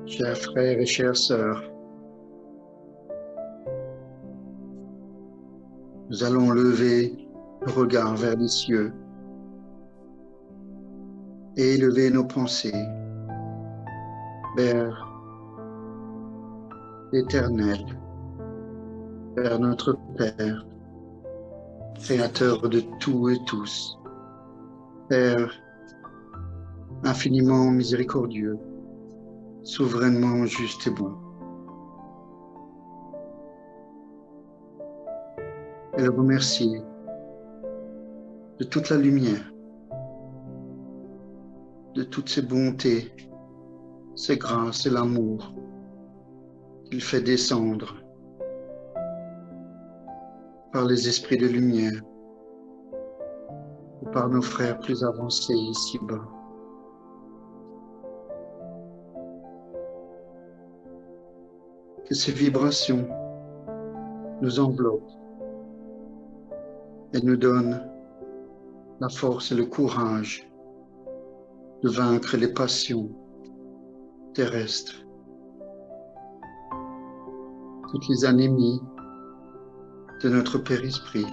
Chers frères et chères sœurs, nous allons lever le regard vers les cieux et élever nos pensées vers l'Éternel, vers notre Père, Créateur de tout et tous, Père infiniment miséricordieux, souverainement juste et bon. Et le remercier de toute la lumière, de toutes ses bontés, ses grâces et l'amour qu'il fait descendre par les esprits de lumière ou par nos frères plus avancés ici-bas. Que ces vibrations nous enveloppent et nous donnent la force et le courage de vaincre les passions terrestres, toutes les anémies de notre père-esprit,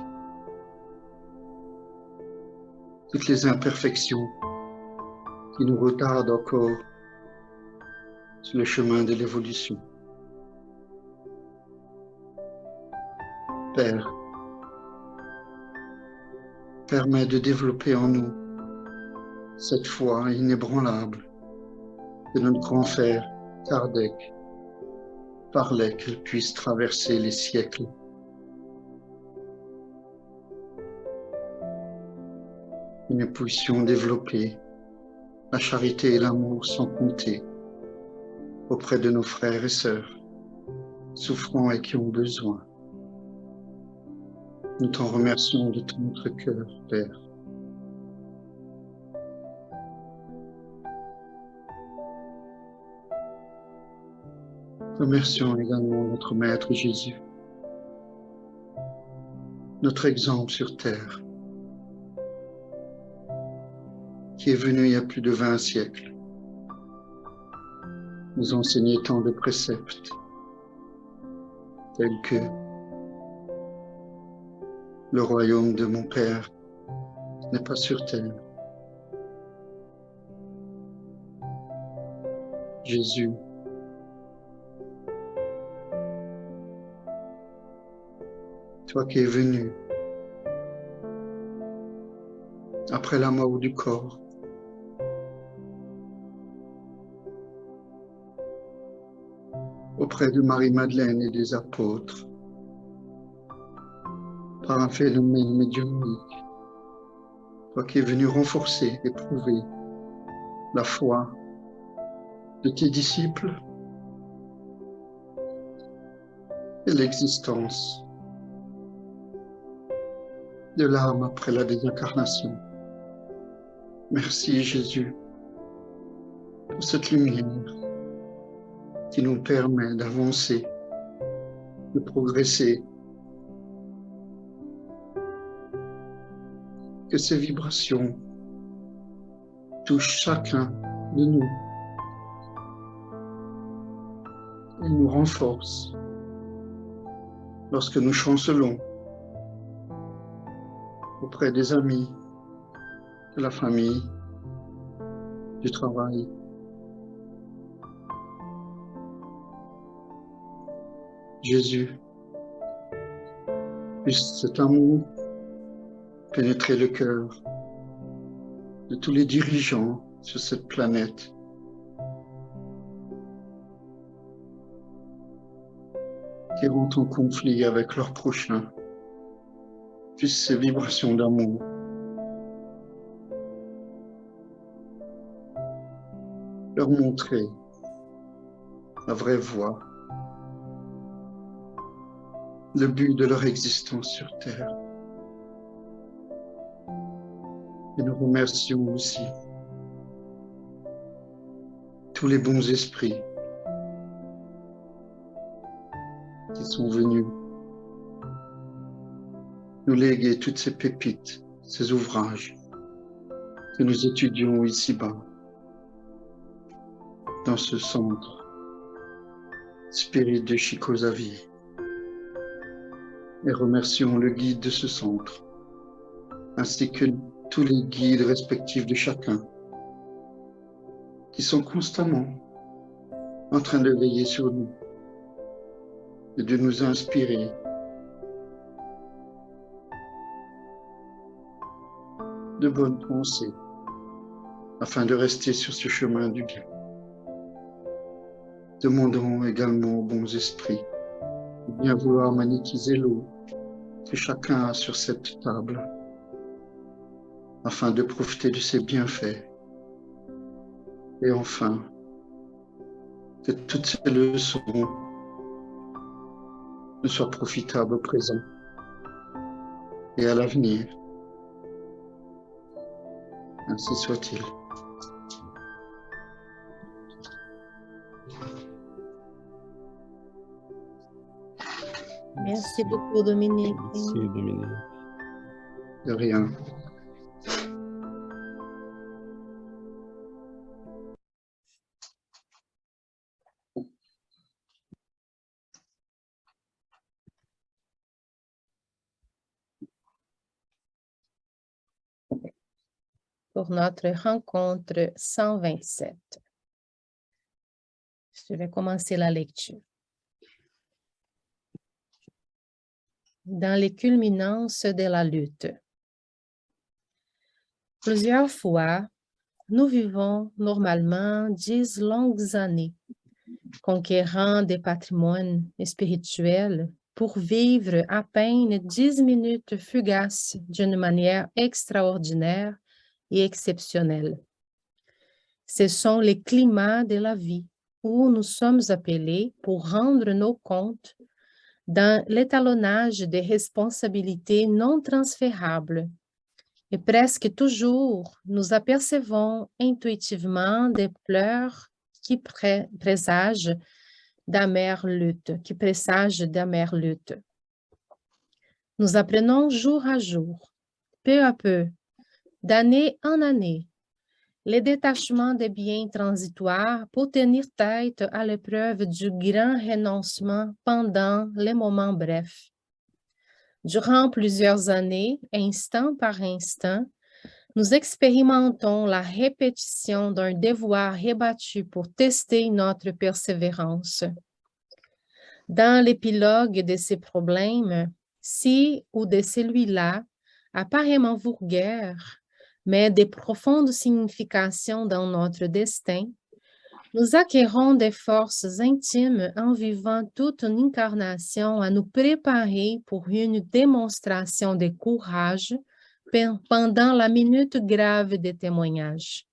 toutes les imperfections qui nous retardent encore sur le chemin de l'évolution. Père, permets de développer en nous cette foi inébranlable que notre grand frère Kardec parlait qu'elle puisse traverser les siècles. Que nous puissions développer la charité et l'amour sans compter auprès de nos frères et sœurs souffrants et qui ont besoin. Nous t'en remercions de tout notre cœur, Père. Remercions également notre Maître Jésus, notre exemple sur terre, qui est venu il y a plus de 20 siècles, nous enseigner tant de préceptes, tels que le royaume de mon Père n'est pas sur terre. Jésus, toi qui es venu après la mort du corps, auprès de Marie-Madeleine et des apôtres, par un phénomène médiumnique, toi qui es venu renforcer et prouver la foi de tes disciples et l'existence de l'âme après la désincarnation. Merci Jésus pour cette lumière qui nous permet d'avancer, de progresser. Que ces vibrations touchent chacun de nous et nous renforcent lorsque nous chancelons auprès des amis, de la famille, du travail. Jésus, puisse cet amour pénétrer le cœur de tous les dirigeants sur cette planète, qui rentrent en conflit avec leurs prochains. Puisse ces vibrations d'amour leur montrer la vraie voie, le but de leur existence sur Terre. Et nous remercions aussi tous les bons esprits qui sont venus nous léguer toutes ces pépites, ces ouvrages que nous étudions ici-bas, dans ce centre Spirit de Chikosavi. Et remercions le guide de ce centre, ainsi que tous les guides respectifs de chacun, qui sont constamment en train de veiller sur nous et de nous inspirer de bonnes pensées afin de rester sur ce chemin du bien. Demandons également aux bons esprits de bien vouloir magnétiser l'eau que chacun a sur cette table afin de profiter de ses bienfaits. Et enfin, que toutes ces leçons ne soient profitables au présent et à l'avenir. Ainsi soit-il. Merci beaucoup, Dominique. Merci, Dominique. De rien. Pour notre rencontre 127. Je vais commencer la lecture. Dans les culminances de la lutte. Plusieurs fois, nous vivons normalement 10 longues années, conquérant des patrimoines spirituels pour vivre à peine 10 minutes fugaces d'une manière extraordinaire et exceptionnelle. Ce sont les climats de la vie où nous sommes appelés pour rendre nos comptes dans l'étalonnage des responsabilités non transférables. Et presque toujours, nous apercevons intuitivement des pleurs qui présagent d'amères luttes, Nous apprenons jour à jour, peu à peu, d'année en année, les détachements des biens transitoires pour tenir tête à l'épreuve du grand renoncement pendant les moments brefs. Durant plusieurs années, instant par instant, nous expérimentons la répétition d'un devoir rebattu pour tester notre persévérance. Dans l'épilogue de ces problèmes, ci ou de celui-là, apparemment vulgaire, mais de profonde signification dans notre destin, nous acquérons des forces intimes en vivant toute une incarnation à nous préparer pour une démonstration de courage pendant la minute grave des témoignages.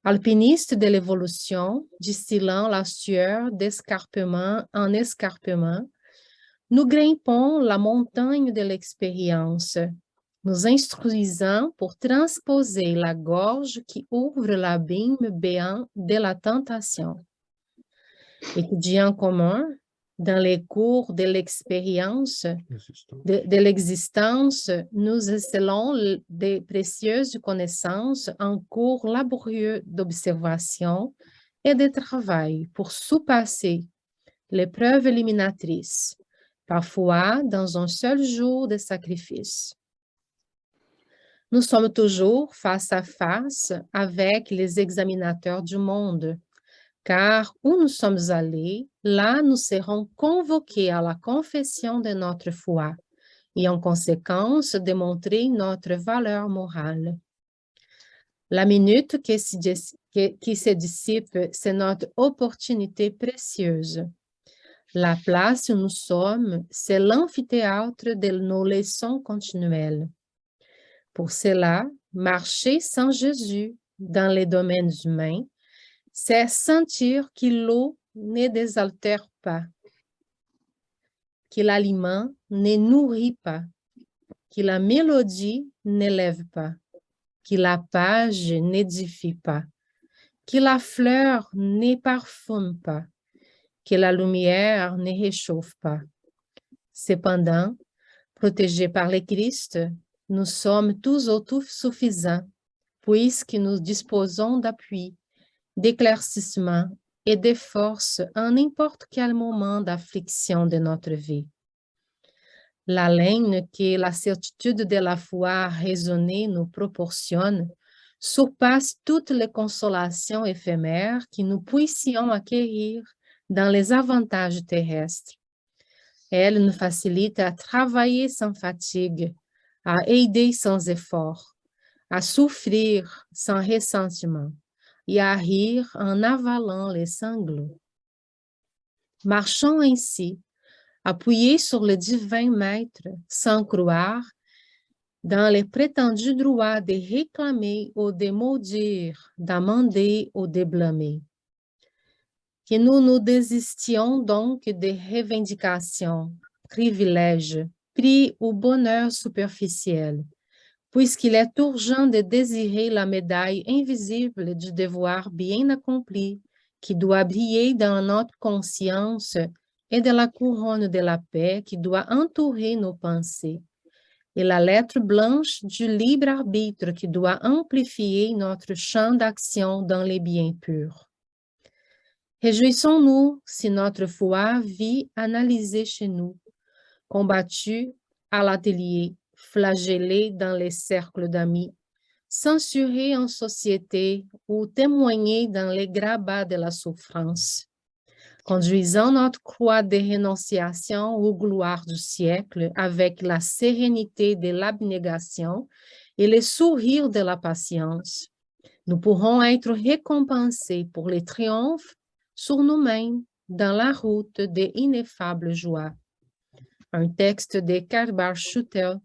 Alpiniste de l'évolution, distillant la sueur d'escarpement en escarpement, nous grimpons la montagne de l'expérience, nous instruisant pour transposer la gorge qui ouvre l'abîme béant de la tentation. Étudiants communs, dans les cours de l'expérience, de l'existence, nous excellons des précieuses connaissances en cours laborieux d'observation et de travail pour surpasser l'épreuve éliminatrice, parfois dans un seul jour de sacrifice. Nous sommes toujours face à face avec les examinateurs du monde, car où nous sommes allés, là nous serons convoqués à la confession de notre foi et en conséquence démontrer notre valeur morale. La minute qui se dissipe, c'est notre opportunité précieuse. La place où nous sommes, c'est l'amphithéâtre de nos leçons continuelles. Pour cela, marcher sans Jésus dans les domaines humains, c'est sentir que l'eau ne désaltère pas, que l'aliment ne nourrit pas, que la mélodie n'élève pas, que la page n'édifie pas, que la fleur ne parfume pas, que la lumière ne réchauffe pas. Cependant, protégés par le Christ, nous sommes tous autosuffisants, puisque nous disposons d'appui, d'éclaircissement et de force en n'importe quel moment d'affliction de notre vie. L'haleine que la certitude de la foi raisonnée nous proportionne surpasse toutes les consolations éphémères que nous puissions acquérir dans les avantages terrestres. Elle nous facilite à travailler sans fatigue, à aider sans effort, à souffrir sans ressentiment et à rire en avalant les sanglots. Marchons ainsi, appuyés sur le divin maître, sans croire dans les prétendus droits de réclamer ou de maudire, d'amender ou de blâmer. Que nous nous désistions donc des revendications, privilèges, prix ou bonheur superficiel, puisqu'il est urgent de désirer la médaille invisible du devoir bien accompli, qui doit briller dans notre conscience, et de la couronne de la paix qui doit entourer nos pensées, et la lettre blanche du libre arbitre qui doit amplifier notre champ d'action dans les biens purs. Réjouissons-nous si notre foi vit analysée chez nous, combattue à l'atelier, flagellée dans les cercles d'amis, censurée en société ou témoignée dans les grabats de la souffrance. Conduisant notre croix de rénonciation aux gloires du siècle avec la sérénité de l'abnégation et le sourire de la patience, nous pourrons être récompensés pour les triomphes sur nous-mêmes dans la route des ineffables joies. Un texte de Karl Schutel,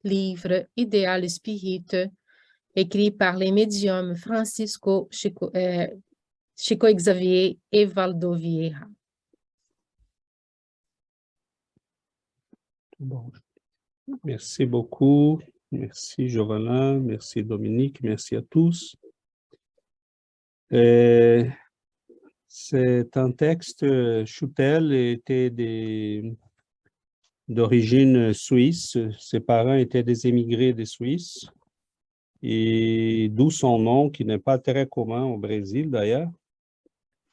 livre Idéal Spirit, écrit par les médiums Francisco Chico Xavier et Valdo Vieira. Bon. Merci beaucoup. Merci Giovanna, merci Dominique, merci à tous. C'est un texte, Schutel était d'origine suisse. Ses parents étaient des émigrés de Suisse, et d'où son nom qui n'est pas très commun au Brésil d'ailleurs.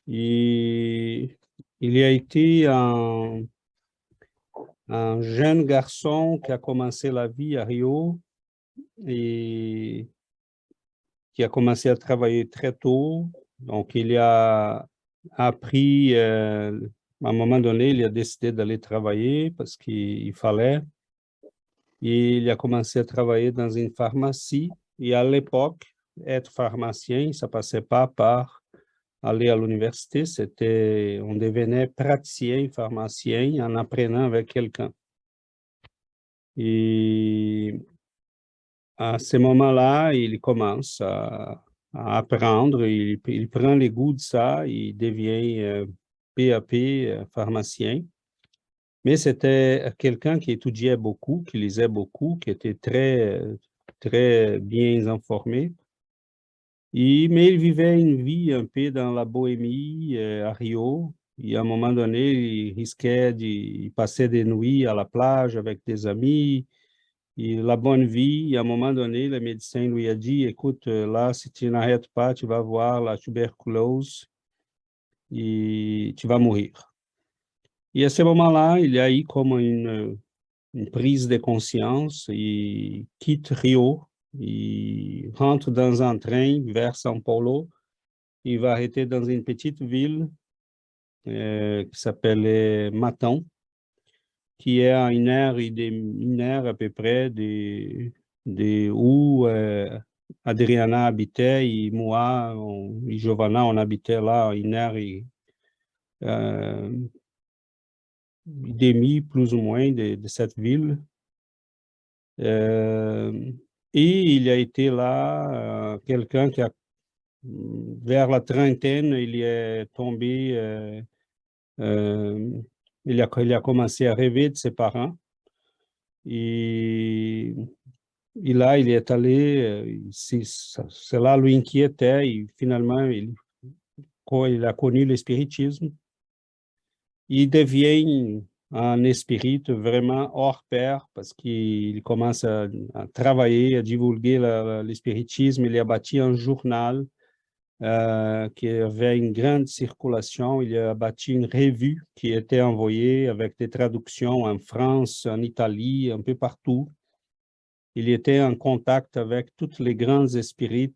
Et il a été un jeune garçon qui a commencé la vie à Rio et qui a commencé à travailler très tôt. Donc, il a appris, à un moment donné, il a décidé d'aller travailler parce qu'il fallait. Et il a commencé à travailler dans une pharmacie. Et à l'époque, être pharmacien, ça ne passait pas par aller à l'université. On devenait praticien, pharmacien en apprenant avec quelqu'un. Et à ce moment-là, il commence à apprendre, il prend les goûts de ça, il devient peu à peu pharmacien. Mais c'était quelqu'un qui étudiait beaucoup, qui lisait beaucoup, qui était très bien informé. Mais il vivait une vie un peu dans la bohémie à Rio. Et à un moment donné, il risquait de passer des nuits à la plage avec des amis. Et la bonne vie, à un moment donné, le médecin lui a dit, écoute, là, si tu n'arrêtes pas, tu vas avoir la tuberculose et tu vas mourir. Et à ce moment-là, il y a eu comme une prise de conscience. Il quitte Rio, il rentre dans un train vers São Paulo. Il va arrêter dans une petite ville qui s'appelle Matão, qui est à une heure à peu près de où Adriana habitait et moi et Giovanna, on habitait là à une heure et demie plus ou moins de cette ville. Et il a été là, quelqu'un qui a, vers la trentaine, il est tombé, il a commencé à rêver de ses parents. Et là, il est allé, cela l'inquiétait, et finalement, quand il a connu le spiritisme, il devient un esprit vraiment hors pair parce qu'il commence à travailler, à divulguer le spiritisme. Il a bâti un journal qui avait une grande circulation. Il a bâti une revue qui était envoyée avec des traductions en France, en Italie, un peu partout. Il était en contact avec tous les grands esprits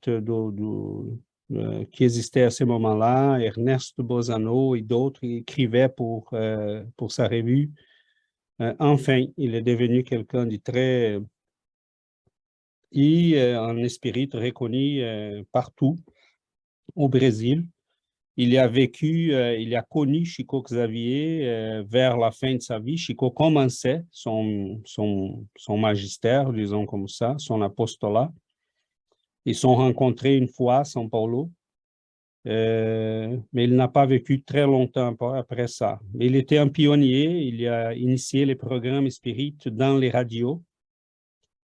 qui existaient à ce moment-là. Ernesto Bozano et d'autres écrivaient pour sa revue. Enfin, il est devenu quelqu'un de très... un esprit reconnu partout au Brésil. Il a connu Chico Xavier vers la fin de sa vie. Chico commençait son magistère, disons comme ça, son apostolat. Ils se sont rencontrés une fois à São Paulo, mais il n'a pas vécu très longtemps après ça. Mais il était un pionnier, il a initié les programmes spirites dans les radios.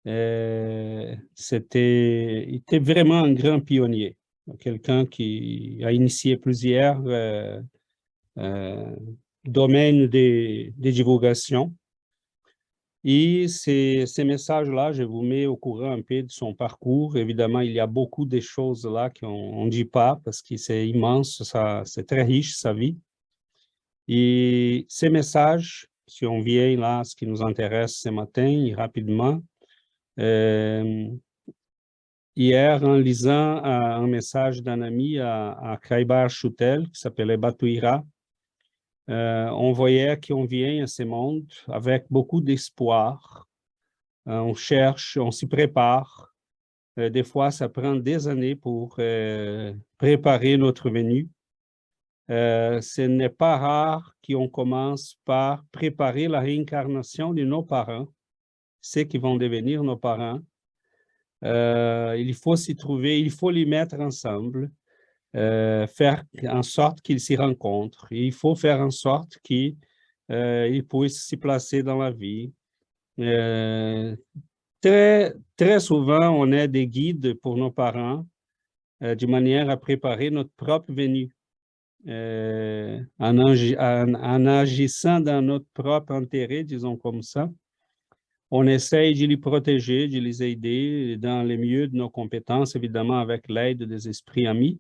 Il était vraiment un grand pionnier, quelqu'un qui a initié plusieurs domaines de divulgation. Et ces messages-là, je vous mets au courant un peu de son parcours. Évidemment, il y a beaucoup de choses là qu'on ne dit pas parce que c'est immense, c'est très riche, sa vie. Et ces messages, si on vient là, ce qui nous intéresse ce matin, rapidement, hier, en lisant un message d'un ami à Kraibar Schutel, qui s'appelait Batuira, on voyait qu'on vient à ce monde avec beaucoup d'espoir. On cherche, on s'y prépare. Des fois, ça prend des années pour préparer notre venue. Ce n'est pas rare qu'on commence par préparer la réincarnation de nos parents, ceux qui vont devenir nos parents. Il faut s'y trouver, il faut les mettre ensemble, faire en sorte qu'ils s'y rencontrent. Et il faut faire en sorte qu'ils puissent s'y placer dans la vie. Très, très souvent, on est des guides pour nos parents de manière à préparer notre propre venue. En agissant dans notre propre intérêt, disons comme ça, on essaye de les protéger, de les aider dans le mieux de nos compétences, évidemment avec l'aide des esprits amis.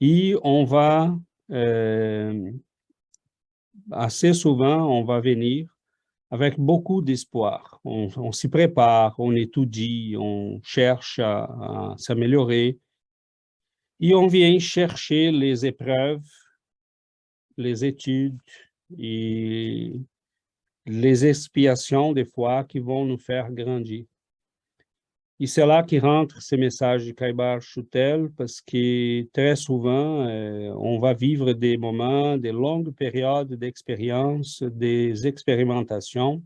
Et on va, assez souvent, on va venir avec beaucoup d'espoir. On s'y prépare, on étudie, on cherche à s'améliorer. Et on vient chercher les épreuves, les études et les expiations, des fois, qui vont nous faire grandir. Et c'est là qui rentre ces messages de Kraibar Schutel, parce que très souvent, on va vivre des moments, des longues périodes d'expérience, des expérimentations,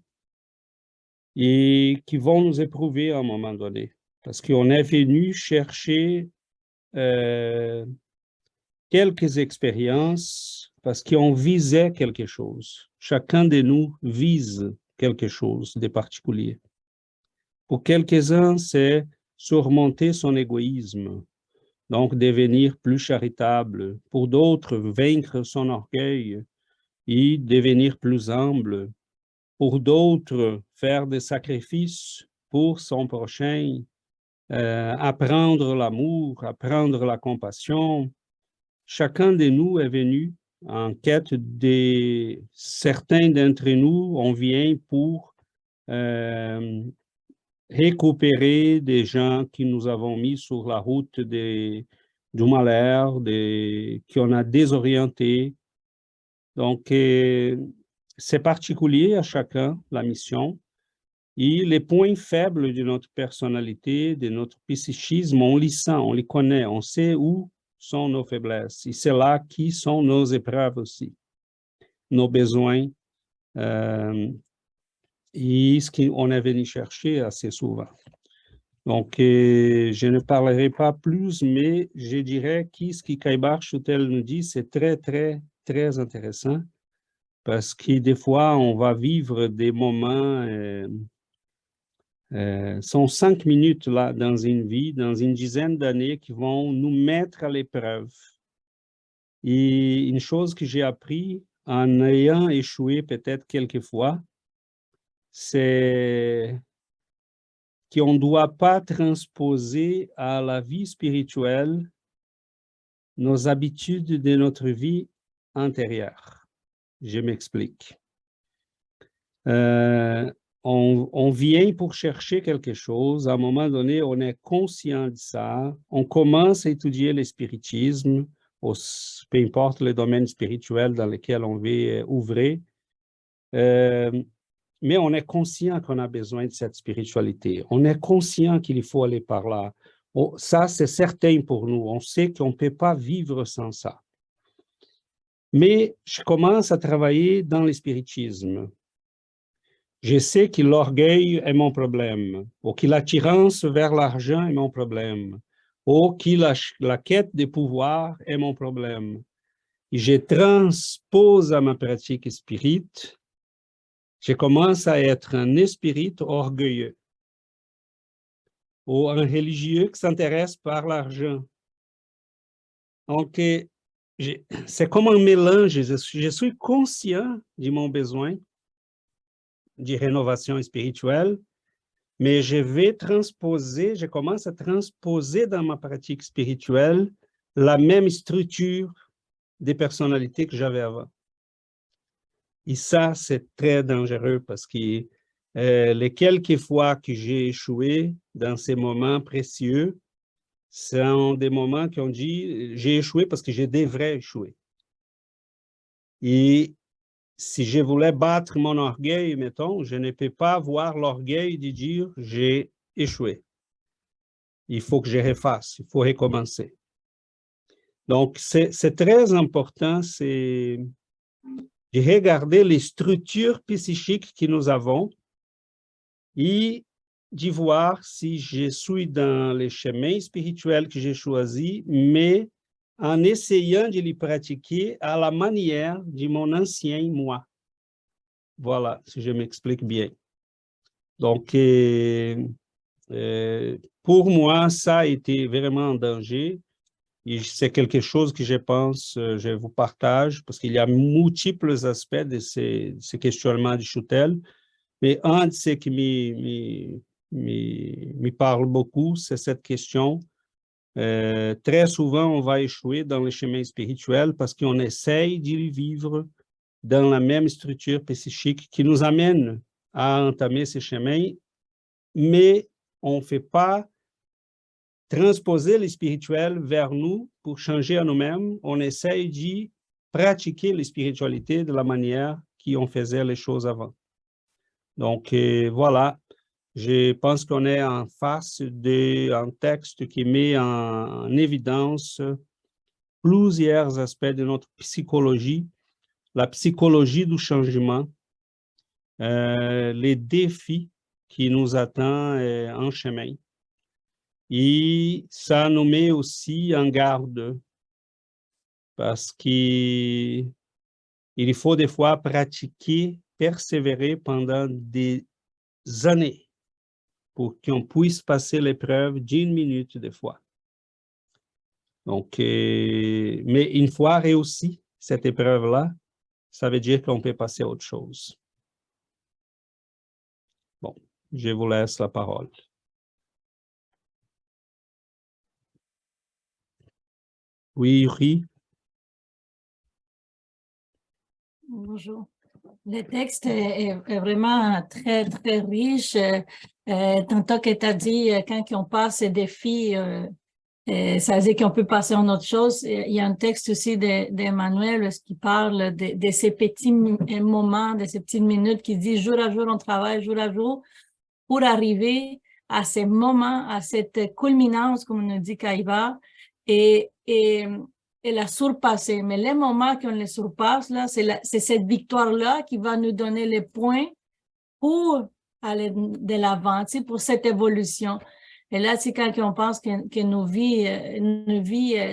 et qui vont nous éprouver à un moment donné. Parce qu'on est venu chercher quelques expériences, parce qu'on visait quelque chose. Chacun de nous vise quelque chose de particulier. Pour quelques-uns, c'est surmonter son égoïsme, donc devenir plus charitable. Pour d'autres, vaincre son orgueil et devenir plus humble. Pour d'autres, faire des sacrifices pour son prochain, apprendre l'amour, apprendre la compassion. Chacun de nous est venu en quête de certains d'entre nous, on vient pour récupérer des gens qui nous avons mis sur la route du malheur, qu'on a désorientés. Donc, c'est particulier à chacun, la mission. Et les points faibles de notre personnalité, de notre psychisme, on les sent, on les connaît, on sait où sont nos faiblesses. Et c'est là qui sont nos épreuves aussi, nos besoins, et ce qu'on est venu chercher assez souvent. Donc, je ne parlerai pas plus, mais je dirais que ce que Kraibar Schutel nous dit, c'est très, très, très intéressant, parce que des fois, on va vivre des moments... sont 5 minutes là dans une vie, dans une dizaine d'années qui vont nous mettre à l'épreuve. Et une chose que j'ai appris en ayant échoué peut-être quelques fois, c'est qu'on ne doit pas transposer à la vie spirituelle nos habitudes de notre vie antérieure. Je m'explique. On vient pour chercher quelque chose. À un moment donné, on est conscient de ça. On commence à étudier le spiritisme, peu importe le domaine spirituel dans lequel on veut ouvrir. Mais on est conscient qu'on a besoin de cette spiritualité. On est conscient qu'il faut aller par là. Ça, c'est certain pour nous. On sait qu'on ne peut pas vivre sans ça. Mais je commence à travailler dans le spiritisme. Je sais que l'orgueil est mon problème, ou que l'attirance vers l'argent est mon problème, ou que la quête de pouvoir est mon problème. Et je transpose à ma pratique spirite. Je commence à être un esprit orgueilleux ou un religieux qui s'intéresse par l'argent. Donc, c'est comme un mélange. Je suis conscient de mon besoin de rénovation spirituelle, mais je commence à transposer dans ma pratique spirituelle la même structure de personnalité que j'avais avant. Et ça, c'est très dangereux parce que les quelques fois que j'ai échoué dans ces moments précieux, sont des moments qui ont dit, j'ai échoué parce que je devrais échouer. Et si je voulais battre mon orgueil, mettons, je ne peux pas avoir l'orgueil de dire, j'ai échoué. Il faut que je refasse, il faut recommencer. Donc, c'est très important, c'est de regarder les structures psychiques que nous avons et de voir si je suis dans les chemins spirituels que j'ai choisis, mais en essayant de les pratiquer à la manière de mon ancien moi. Voilà, si je m'explique bien. Donc, pour moi, ça a été vraiment un danger. Et c'est quelque chose que je pense, je vous partage, parce qu'il y a multiples aspects de ces questionnements de Schutel. Mais un de ceux qui me parle beaucoup, c'est cette question. Très souvent, on va échouer dans le chemin spirituel parce qu'on essaye d'y vivre dans la même structure psychique qui nous amène à entamer ces chemins, mais on ne fait pas transposer le spirituel vers nous pour changer à nous-mêmes. On essaye d'y pratiquer la spiritualité de la manière qu'on faisait les choses avant. Donc, voilà, je pense qu'on est en face d'un texte qui met en évidence plusieurs aspects de notre psychologie, la psychologie du changement, les défis qui nous attendent en chemin. Et ça nous met aussi en garde parce qu'il faut des fois pratiquer, persévérer pendant des années pour qu'on puisse passer l'épreuve d'une minute des fois. Donc, mais une fois réussi cette épreuve-là, ça veut dire qu'on peut passer à autre chose. Bon, je vous laisse la parole. Oui, Yuri. Bonjour. Le texte est vraiment très, très riche. Tantôt que tu as dit, quand on passe ces défis, ça veut dire qu'on peut passer à autre chose. Il y a un texte aussi d'Emmanuel qui parle de ces petits moments, de ces petites minutes qui dit jour à jour, on travaille jour à jour pour arriver à ces moments, à cette culminance, comme on nous dit Kaiva, et la surpasser. Mais les moments qu'on les surpasse, là, c'est cette victoire-là qui va nous donner les points pour aller de l'avant, pour cette évolution. Et là, c'est quand on pense que nos vies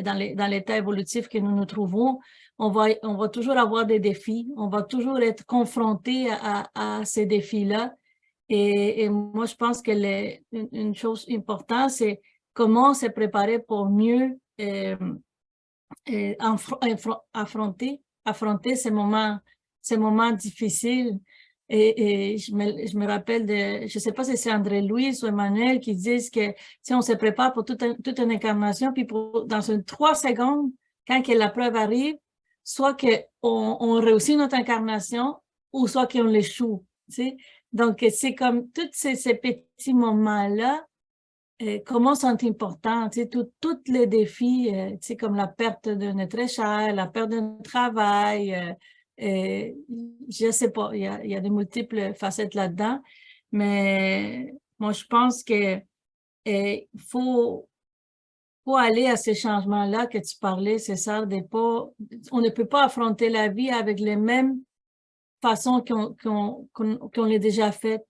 dans l'état évolutif que nous nous trouvons, on va toujours avoir des défis, on va toujours être confronté à ces défis-là. Et moi, je pense que une chose importante, c'est comment se préparer pour mieux affronter ces moments difficiles. Et je me rappelle je ne sais pas si c'est André Louis ou Emmanuel qui disent que si on se prépare pour toute une incarnation, puis dans 3 secondes, quand que la preuve arrive, soit qu'on réussit notre incarnation ou soit qu'on l'échoue. Tu sais? Donc, c'est comme tous ces petits moments-là, comment sont importants, tu sais, tous les défis, tu sais, comme la perte d'un être cher, la perte d'un travail, je sais pas, il y a de multiples facettes là-dedans, mais moi, je pense que faut aller à ces changements-là que tu parlais, c'est ça, on ne peut pas affronter la vie avec les mêmes façons qu'on l'a déjà fait.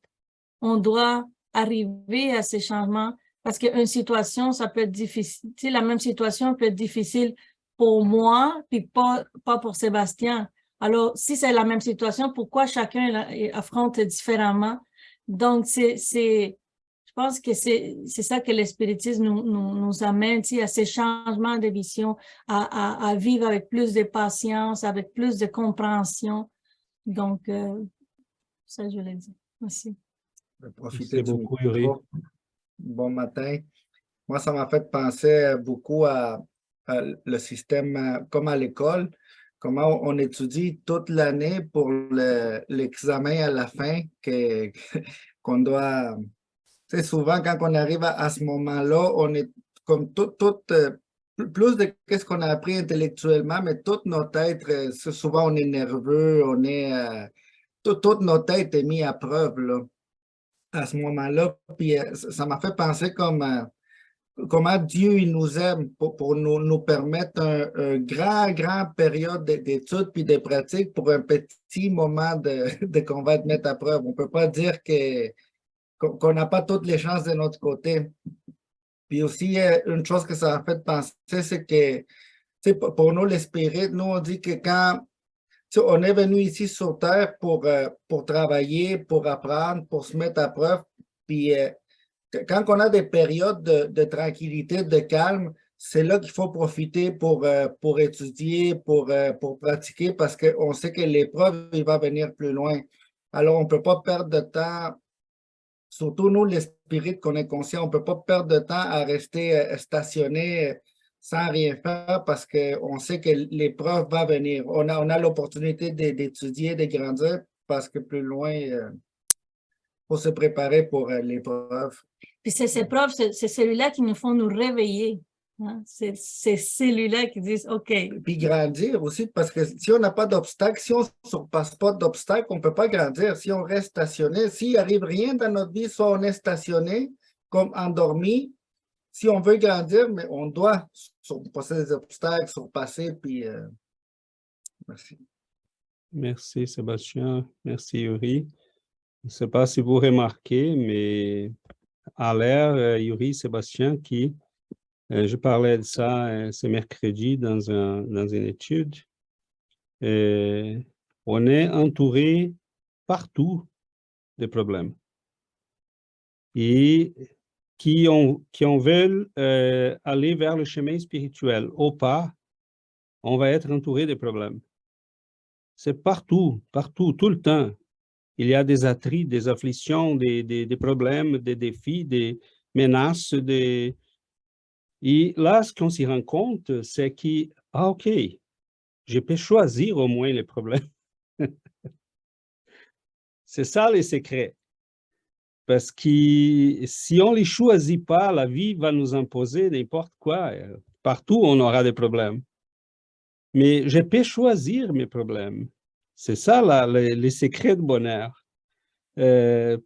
On doit arriver à ces changements parce qu'une situation, ça peut être difficile. Tu sais, la même situation peut être difficile pour moi, puis pas pour Sébastien. Alors, si c'est la même situation, pourquoi chacun affronte différemment? Donc, je pense que c'est ça que le spiritisme nous amène, tu sais, à ces changements de vision, à vivre avec plus de patience, avec plus de compréhension. Donc, ça, je l'ai dit. Merci. Profiter Merci du beaucoup, Yuri. micro. Bon matin. Moi, ça m'a fait penser beaucoup à le système, comme à l'école, comment on étudie toute l'année pour l'examen à la fin qu'on doit... Tu sais, souvent, quand on arrive à ce moment-là, on est comme plus de ce qu'on a appris intellectuellement, mais toute notre être, souvent on est nerveux, toute notre tête est mise à preuve, là, à ce moment-là. Puis ça m'a fait penser comment Dieu il nous aime pour nous permettre un grand période d'études puis de pratiques pour un petit moment qu'on va être mettre à preuve. On ne peut pas dire qu'on n'a pas toutes les chances de notre côté. Puis aussi, une chose que ça a fait penser, c'est que tu sais, pour nous, les spirites, nous, on dit que quand on est venu ici sur Terre pour travailler, pour apprendre, pour se mettre à preuve. Puis quand on a des périodes de tranquillité, de calme, c'est là qu'il faut profiter pour étudier, pour pratiquer, parce qu'on sait que l'épreuve, il va venir plus loin. Alors, on ne peut pas perdre de temps, surtout nous, les spirites qu'on est conscients, on ne peut pas perdre de temps à rester stationné sans rien faire parce qu'on sait que l'épreuve va venir. On a l'opportunité d'étudier, de grandir parce que plus loin, il faut se préparer pour l'épreuve. Puis ces épreuves, c'est celui-là qui nous font nous réveiller. Hein? C'est celui-là qui disent OK. Puis grandir aussi, parce que si on n'a pas d'obstacle, si on ne surpasse pas d'obstacle, on ne peut pas grandir. Si on reste stationné, s'il n'arrive rien dans notre vie, soit on est stationné, comme endormi. Si on veut grandir, mais on doit surpasser des obstacles, surpasser, puis merci. Merci, Sébastien. Merci, Yuri. Je ne sais pas si vous remarquez, mais à l'air, Yuri, Sébastien, je parlais de ça ce mercredi dans une étude. On est entouré partout de problèmes. Et qui veulent aller vers le chemin spirituel ou pas, on va être entouré de problèmes. C'est partout, tout le temps. Il y a des attrites, des afflictions, des problèmes, des défis, des menaces. Et là, ce qu'on s'y rend compte, c'est que, OK, je peux choisir au moins les problèmes. C'est ça le secret. Parce que si on ne les choisit pas, la vie va nous imposer n'importe quoi. Partout, on aura des problèmes. Mais je peux choisir mes problèmes. C'est ça le secret de bonheur.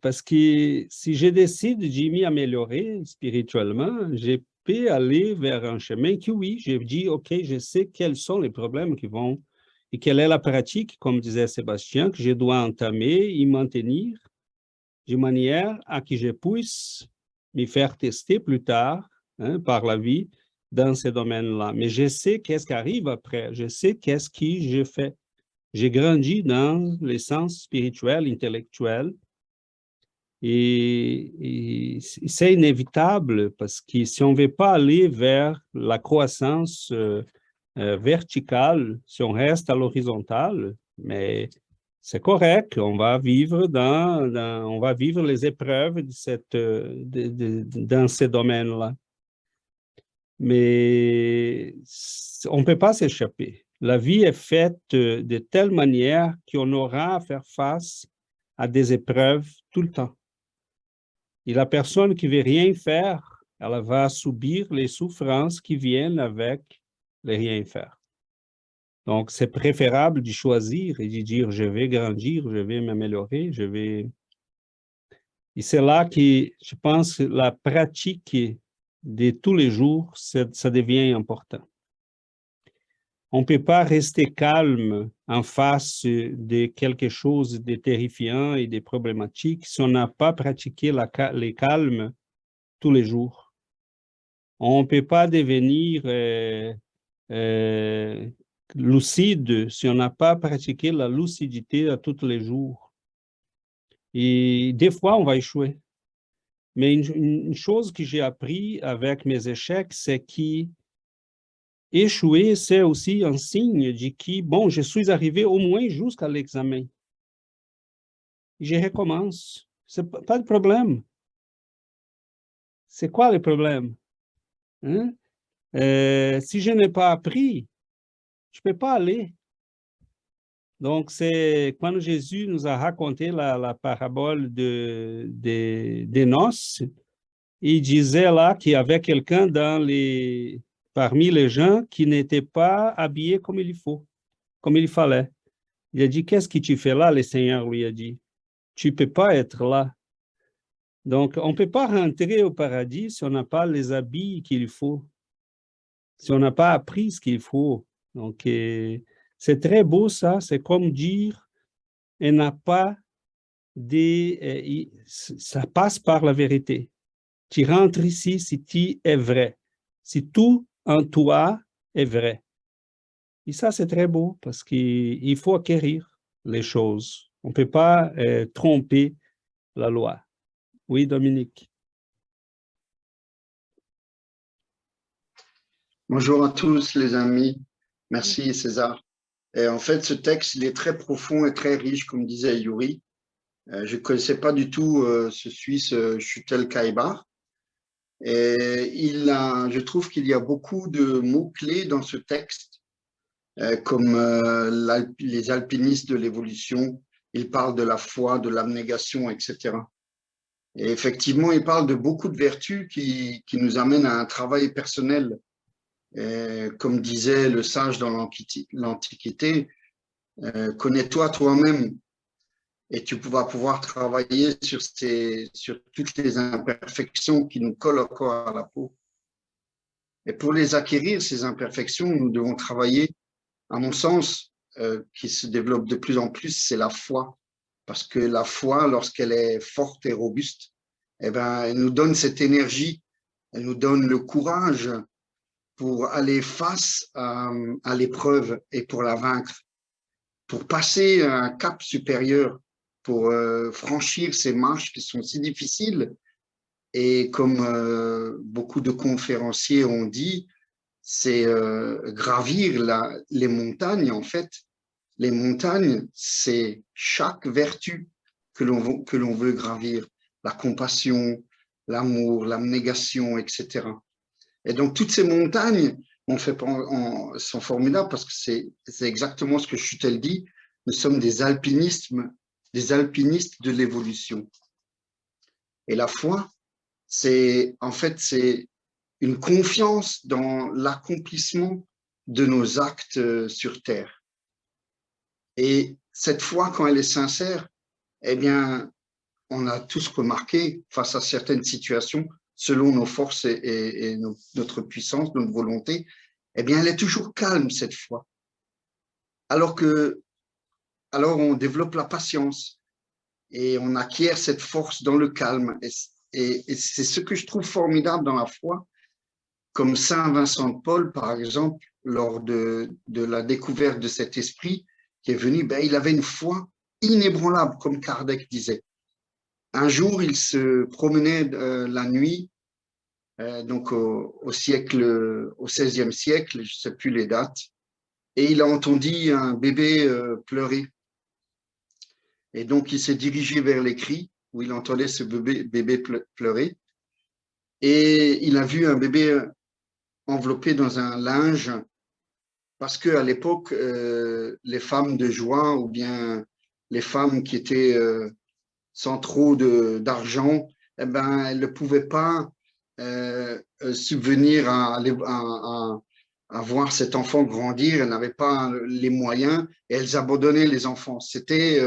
Parce que si je décide de m'améliorer spirituellement, je peux aller vers un chemin que oui, je dis, OK, je sais quels sont les problèmes qui vont, et quelle est la pratique, comme disait Sébastien, que je dois entamer et maintenir de manière à que je puisse me faire tester plus tard par la vie dans ces domaines-là. Mais je sais qu'est-ce qui arrive après, je sais qu'est-ce que je fais. J'ai grandi dans les sens spirituel, intellectuel, et c'est inévitable parce que si on ne veut pas aller vers la croissance verticale, si on reste à l'horizontale, mais c'est correct, on va vivre on va vivre les épreuves dans ces domaines-là. Mais on ne peut pas s'échapper. La vie est faite de telle manière qu'on aura à faire face à des épreuves tout le temps. Et la personne qui ne veut rien faire, elle va subir les souffrances qui viennent avec le rien faire. Donc, c'est préférable de choisir et de dire, je vais grandir, je vais m'améliorer, je vais... Et c'est là que, je pense, la pratique de tous les jours, ça devient important. On ne peut pas rester calme en face de quelque chose de terrifiant et de problématique si on n'a pas pratiqué les calmes tous les jours. On ne peut pas devenir lucide si on n'a pas pratiqué la lucidité à tous les jours. Et des fois, on va échouer. Mais une chose que j'ai appris avec mes échecs, c'est qu'échouer, c'est aussi un signe de que, bon, je suis arrivé au moins jusqu'à l'examen. Je recommence. C'est pas de problème. C'est quoi le problème? Hein? Si je n'ai pas appris, je ne peux pas aller. Donc, c'est quand Jésus nous a raconté la parabole des noces, il disait là qu'il y avait quelqu'un parmi les gens qui n'était pas habillé comme il faut, comme il fallait. Il a dit, qu'est-ce que tu fais là? Le Seigneur lui a dit, tu ne peux pas être là. Donc, on ne peut pas rentrer au paradis si on n'a pas les habits qu'il faut, si on n'a pas appris ce qu'il faut. Donc, c'est très beau ça, c'est comme dire, elle n'a pas ça passe par la vérité. Tu rentres ici si tu es vrai, si tout en toi est vrai. Et ça, c'est très beau parce qu'il faut acquérir les choses. On ne peut pas tromper la loi. Oui, Dominique. Bonjour à tous les amis. Merci César. Et en fait, ce texte, il est très profond et très riche, comme disait Yuri. Je ne connaissais pas du tout ce Suisse Schutel Kaibar. Et je trouve qu'il y a beaucoup de mots-clés dans ce texte, comme les alpinistes de l'évolution. Il parle de la foi, de l'abnégation, etc. Et effectivement, il parle de beaucoup de vertus qui nous amènent à un travail personnel. Et comme disait le sage dans l'Antiquité, connais-toi toi-même et tu vas pouvoir travailler sur toutes les imperfections qui nous collent encore à la peau. Et pour les acquérir, ces imperfections, nous devons travailler, à mon sens, qui se développe de plus en plus, c'est la foi. Parce que la foi, lorsqu'elle est forte et robuste, eh ben, elle nous donne cette énergie, elle nous donne le courage pour aller face à l'épreuve et pour la vaincre, pour passer un cap supérieur, pour franchir ces marches qui sont si difficiles. Et comme beaucoup de conférenciers ont dit, c'est gravir les montagnes, en fait. Les montagnes, c'est chaque vertu que l'on veut gravir, la compassion, l'amour, l'abnégation, etc. Et donc, toutes ces montagnes sont formidables parce que c'est exactement ce que Schutel dit. Nous sommes des alpinistes de l'évolution. Et la foi, c'est une confiance dans l'accomplissement de nos actes sur Terre. Et cette foi, quand elle est sincère, eh bien, on a tous remarqué face à certaines situations, selon nos forces et notre puissance, notre volonté, eh bien, elle est toujours calme, cette foi. Alors on développe la patience et on acquiert cette force dans le calme. Et c'est ce que je trouve formidable dans la foi, comme Saint Vincent de Paul, par exemple, lors de la découverte de cet esprit qui est venu, ben, il avait une foi inébranlable, comme Kardec disait. Un jour, il se promenait la nuit, donc au XVIe siècle, je ne sais plus les dates, et il a entendu un bébé pleurer. Et donc, il s'est dirigé vers les cris, où il entendait ce bébé pleurer, et il a vu un bébé enveloppé dans un linge, parce qu'à l'époque, les femmes de joie ou bien les femmes qui étaient sans trop d'argent, eh ben, elles ne pouvaient pas subvenir à voir cet enfant grandir. Elles n'avaient pas les moyens et elles abandonnaient les enfants. C'était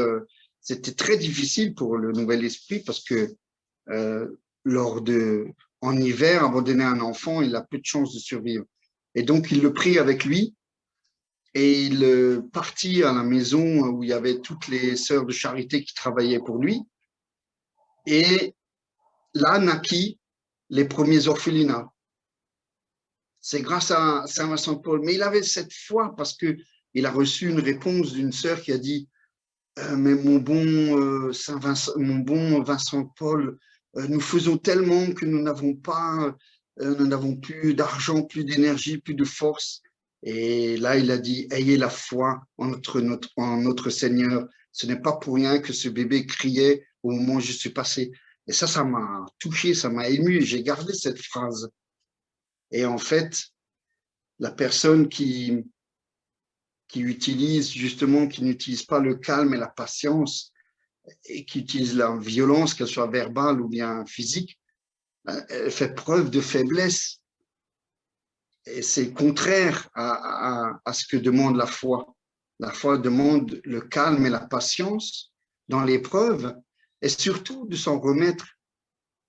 très difficile pour le nouvel esprit parce que en hiver, abandonner un enfant, il a peu de chances de survivre. Et donc, il le prit avec lui et il partit à la maison où il y avait toutes les sœurs de charité qui travaillaient pour lui. Et là naquit les premiers orphelinats. C'est grâce à Saint Vincent de Paul. Mais il avait cette foi parce qu'il a reçu une réponse d'une sœur qui a dit mais mon bon Vincent de Paul, nous faisons tellement que nous n'avons plus d'argent, plus d'énergie, plus de force. Et là, il a dit, ayez la foi en notre Seigneur. Ce n'est pas pour rien que ce bébé criait au moment où je suis passé. Et ça m'a touché, ça m'a ému. J'ai gardé cette phrase. Et en fait, la personne qui n'utilise pas le calme et la patience et qui utilise la violence, qu'elle soit verbale ou bien physique, elle fait preuve de faiblesse. Et c'est contraire à ce que demande la foi. La foi demande le calme et la patience dans l'épreuve et surtout de s'en remettre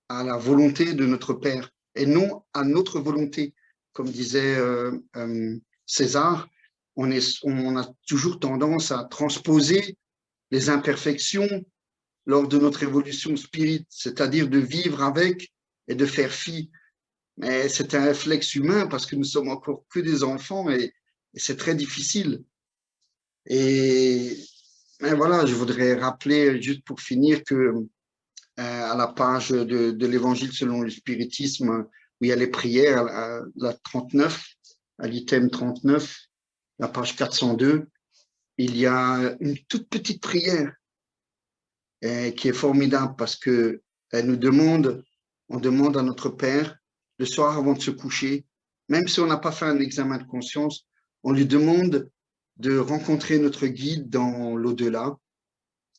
à la volonté de notre Père et non à notre volonté. Comme disait César, on a toujours tendance à transposer les imperfections lors de notre évolution spirituelle, c'est-à-dire de vivre avec et de faire fi. Mais c'est un réflexe humain parce que nous sommes encore que des enfants et c'est très difficile. Et voilà, je voudrais rappeler, juste pour finir, que à la page de l'Évangile selon le spiritisme, où il y a les prières, à la 39, à l'item 39, la page 402, il y a une toute petite prière qui est formidable parce que on demande à notre Père, le soir avant de se coucher, même si on n'a pas fait un examen de conscience, on lui demande de rencontrer notre guide dans l'au-delà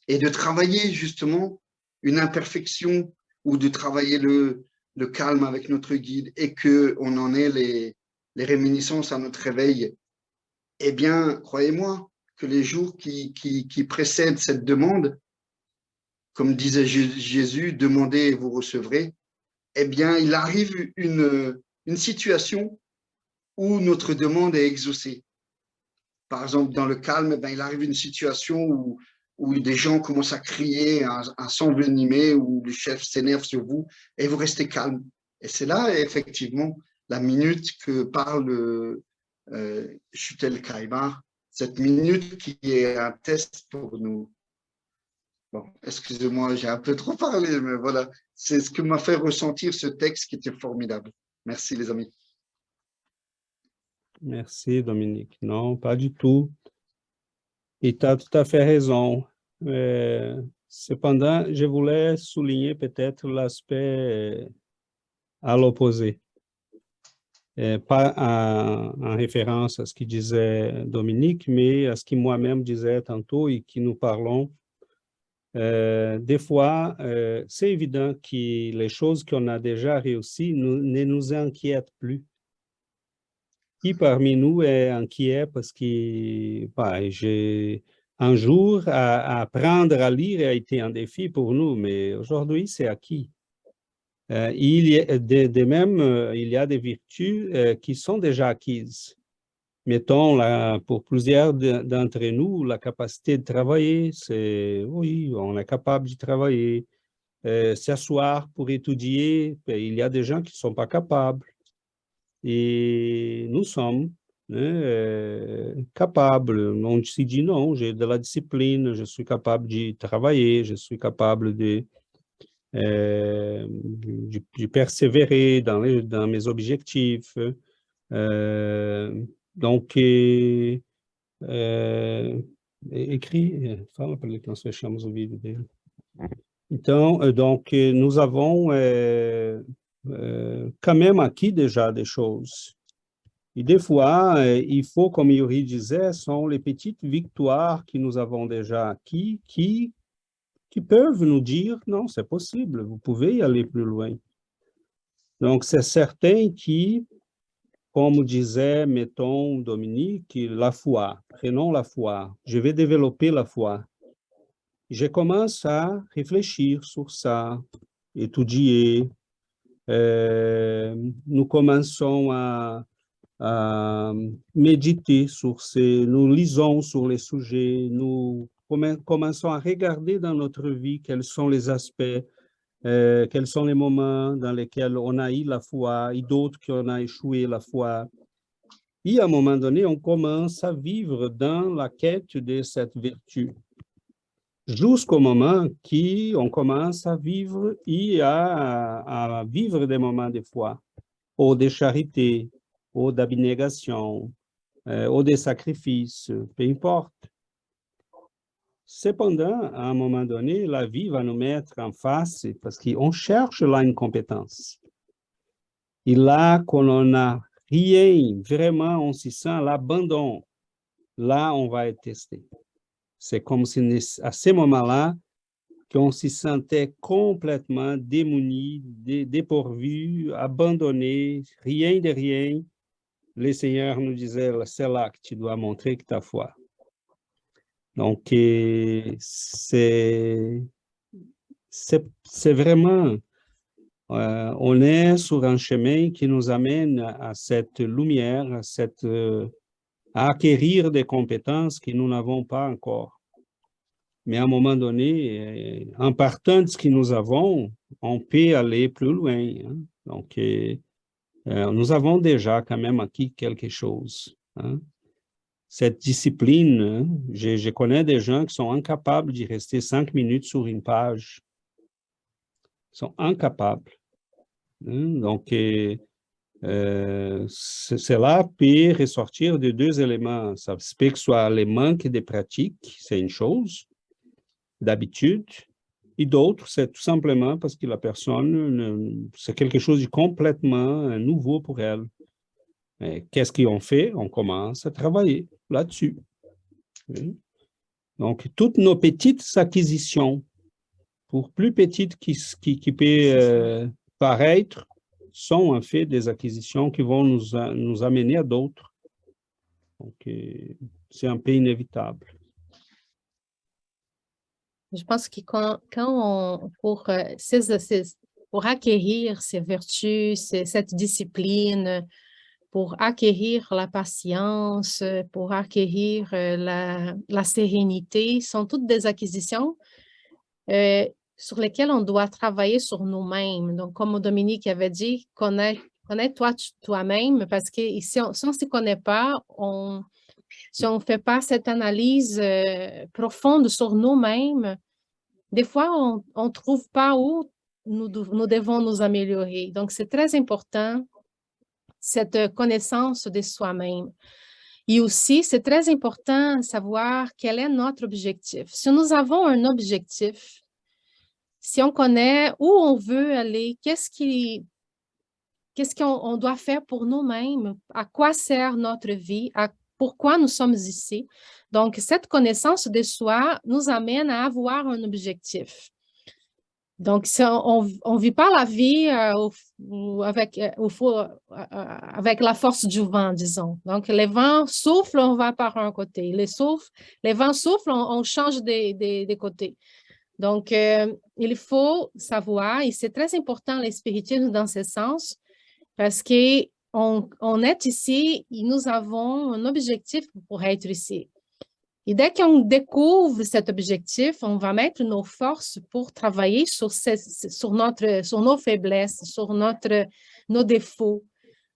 et de travailler justement une imperfection ou de travailler le calme avec notre guide et qu'on en ait les réminiscences à notre réveil. Eh bien, croyez-moi que les jours qui précèdent cette demande, comme disait Jésus, demandez et vous recevrez, eh bien, il arrive une situation où notre demande est exaucée. Par exemple, dans le calme, il arrive une situation où des gens commencent à crier, à s'envenimer, où le chef s'énerve sur vous, et vous restez calme. Et c'est là, effectivement, la minute que parle Shutel Kaibar, cette minute qui est un test pour nous. Bon, excusez-moi, j'ai un peu trop parlé, mais voilà, c'est ce que m'a fait ressentir ce texte qui était formidable. Merci, les amis. Merci, Dominique. Non, pas du tout. Et tu as tout à fait raison. Cependant, je voulais souligner peut-être l'aspect à l'opposé. Pas en référence à ce que disait Dominique, mais à ce que moi-même disais tantôt et que nous parlons. Des fois, c'est évident que les choses qu'on a déjà réussies ne nous inquiètent plus. Qui parmi nous est inquiet parce que un jour, apprendre à lire a été un défi pour nous, mais aujourd'hui, c'est acquis. Il y a il y a des vertus qui sont déjà acquises. Mettons, pour plusieurs d'entre nous, la capacité de travailler, oui, on est capable de travailler. S'asseoir pour étudier, il y a des gens qui ne sont pas capables. Et nous sommes capables. On se dit non, j'ai de la discipline, je suis capable de travailler, je suis capable de persévérer dans mes objectifs. Donc, écrit, fala para ele que nós fechamos o vídeo dele. Então, donc, nous avons quand même acquis déjà des choses. Et des fois, il faut, comme Yuri disait, sont les petites victoires que nous avons déjà acquis qui peuvent nous dire, non, c'est possible, vous pouvez y aller plus loin. Donc, c'est certain qui, comme disait, mettons, Dominique, la foi, prenons la foi, je vais développer la foi. Je commence à réfléchir sur ça, étudier. Nous commençons à méditer sur nous lisons sur les sujets, nous commençons à regarder dans notre vie quels sont les aspects, quels sont les moments dans lesquels on a eu la foi et d'autres qu'on a échoué la foi. Et à un moment donné, on commence à vivre dans la quête de cette vertu. Jusqu'au moment qu'on commence à vivre et à vivre des moments de foi, ou de charité, ou d'abnégation, ou des sacrifices, peu importe. Cependant, à un moment donné, la vie va nous mettre en face parce qu'on cherche là une compétence. Et là, quand on n'a rien, vraiment, on se sent l'abandon. Là, on va être testé. C'est comme si à ce moment-là, qu'on se sentait complètement démuni, dépourvu, abandonné, rien de rien. Le Seigneur nous disait, c'est là que tu dois montrer que tu as foi. Donc, c'est vraiment, on est sur un chemin qui nous amène à cette lumière, à acquérir des compétences que nous n'avons pas encore. Mais à un moment donné, en partant de ce que nous avons, on peut aller plus loin. Hein? Donc, nous avons déjà quand même acquis quelque chose. Hein? Cette discipline, hein? Je connais des gens qui sont incapables d'y rester 5 minutes sur une page. Ils sont incapables. Hein? Donc, cela peut ressortir de 2 éléments. Ça se peut que ce soit les manques de pratique, c'est une chose, d'habitude, et d'autres, c'est tout simplement parce que la personne, c'est quelque chose de complètement nouveau pour elle. Qu'est-ce qu'on fait? On commence à travailler là-dessus. Donc, toutes nos petites acquisitions, pour plus petites qui peuvent paraître, sont en fait des acquisitions qui vont nous amener à d'autres. Donc, c'est un peu inévitable. Je pense que pour acquérir ces vertus, cette discipline, pour acquérir la patience, pour acquérir la sérénité, sont toutes des acquisitions sur lesquelles on doit travailler sur nous-mêmes. Donc, comme Dominique avait dit, connais-toi toi-même, parce que si on ne se connaît pas, si on ne fait pas cette analyse profonde sur nous-mêmes, des fois, on ne trouve pas où nous devons nous améliorer. Donc, c'est très important, cette connaissance de soi-même. Et aussi, c'est très important de savoir quel est notre objectif. Si nous avons un objectif, si on connaît où on veut aller, qu'est-ce qu'on doit faire pour nous-mêmes, à quoi sert notre vie, pourquoi nous sommes ici. Donc, cette connaissance de soi nous amène à avoir un objectif. Donc, on ne vit pas la vie avec la force du vent, disons. Donc, les vents soufflent, on va par un côté. Les vents soufflent, on change des côtés. Donc, il faut savoir, et c'est très important le spiritisme dans ce sens, parce qu'on est ici et nous avons un objectif pour être ici. Et dès qu'on découvre cet objectif, on va mettre nos forces pour travailler sur nos faiblesses, sur nos défauts.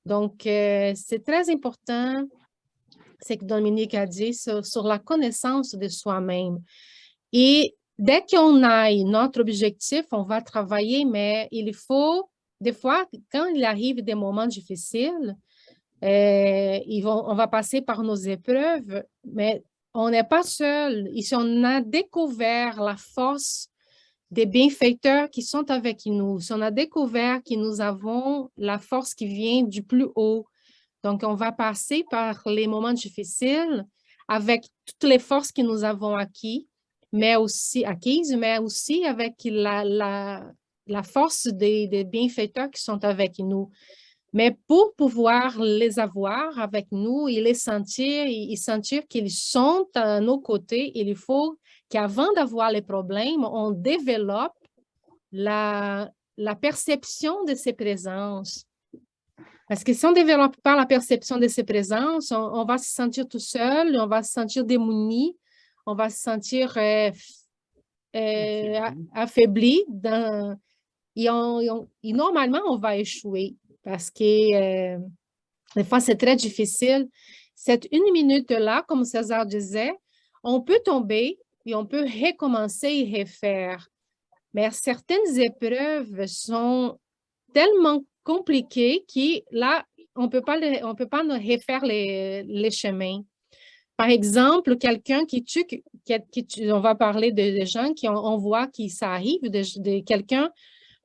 Donc, c'est très important, ce que Dominique a dit, sur la connaissance de soi-même. Et dès qu'on a notre objectif, on va travailler, mais il faut, des fois, quand il arrive des moments difficiles, on va passer par nos épreuves, mais on n'est pas seul. Et si on a découvert la force des bienfaiteurs qui sont avec nous, si on a découvert que nous avons la force qui vient du plus haut, Donc, on va passer par les moments difficiles avec toutes les forces que nous avons acquises, mais aussi avec la force des bienfaiteurs qui sont avec nous. Mais pour pouvoir les avoir avec nous et les sentir, et sentir qu'ils sont à nos côtés, il faut qu'avant d'avoir les problèmes, on développe la perception de ces présences. Parce que si on ne développe pas la perception de ces présences, on va se sentir tout seul, on va se sentir démuni, on va se sentir affaibli. Et normalement, on va échouer parce que des fois, c'est très difficile. Cette 1 minute-là, comme César disait, on peut tomber et on peut recommencer et refaire. Mais certaines épreuves sont tellement compliquées que là, on ne peut pas refaire les chemins. Par exemple, quelqu'un qui tue, on va parler de gens on voit que ça arrive, de quelqu'un.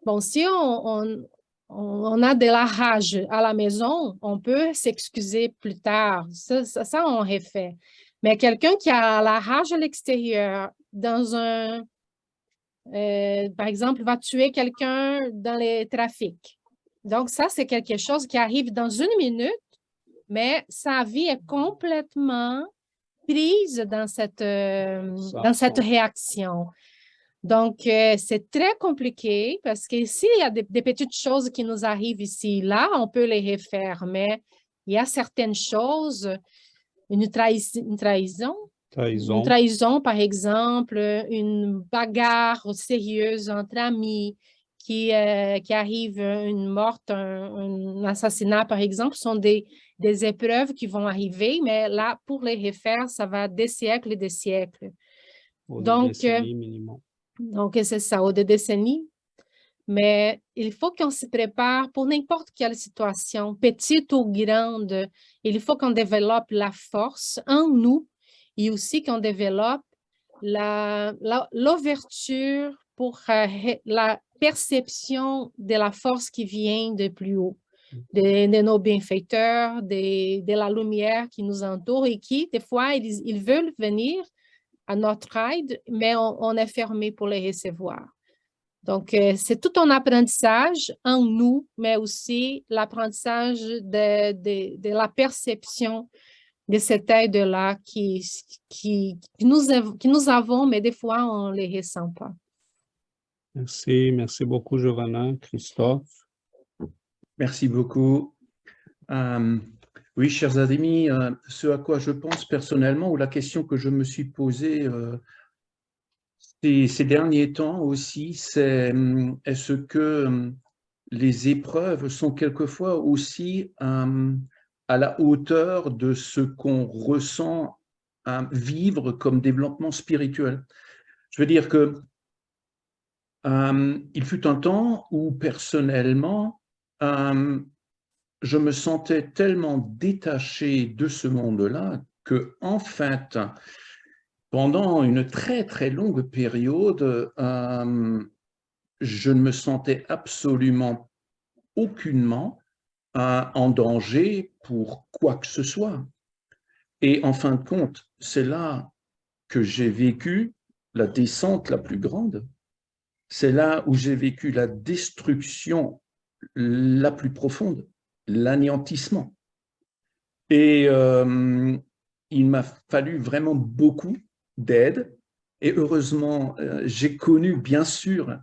Bon, si on a de la rage à la maison, on peut s'excuser plus tard. Ça, on refait. Mais quelqu'un qui a la rage à l'extérieur, par exemple, va tuer quelqu'un dans les trafics. Donc, ça, c'est quelque chose qui arrive dans 1 minute, mais sa vie est complètement prise dans cette réaction. Donc, c'est très compliqué parce que s'il y a des petites choses qui nous arrivent ici, là, on peut les refaire, mais il y a certaines choses, une trahison, par exemple, une bagarre sérieuse entre amis qui arrive, une mort, un assassinat, par exemple, sont des épreuves qui vont arriver, mais là, pour les refaire, ça va des siècles et des siècles. Donc, c'est ça, ou des décennies. Mais il faut qu'on se prépare pour n'importe quelle situation, petite ou grande. Il faut qu'on développe la force en nous et aussi qu'on développe l'ouverture pour la perception de la force qui vient de plus haut, de nos bienfaiteurs, de la lumière qui nous entoure et qui, des fois, ils veulent venir à notre aide, mais on est fermé pour les recevoir. Donc, c'est tout un apprentissage en nous, mais aussi l'apprentissage de la perception de cette aide-là que nous avons, mais des fois, on ne les ressent pas. Merci beaucoup, Giovanna. Christophe? Merci beaucoup. Oui, chers amis, ce à quoi je pense personnellement, ou la question que je me suis posée ces derniers temps aussi, c'est est-ce que les épreuves sont quelquefois aussi à la hauteur de ce qu'on ressent vivre comme développement spirituel? Je veux dire que il fut un temps où personnellement, je me sentais tellement détaché de ce monde-là que, en fait, pendant une très, très longue période, je ne me sentais absolument aucunement en danger pour quoi que ce soit. Et en fin de compte, c'est là que j'ai vécu la descente la plus grande. C'est là où j'ai vécu la destruction la plus profonde, l'anéantissement. Et il m'a fallu vraiment beaucoup d'aide. Et heureusement, j'ai connu, bien sûr,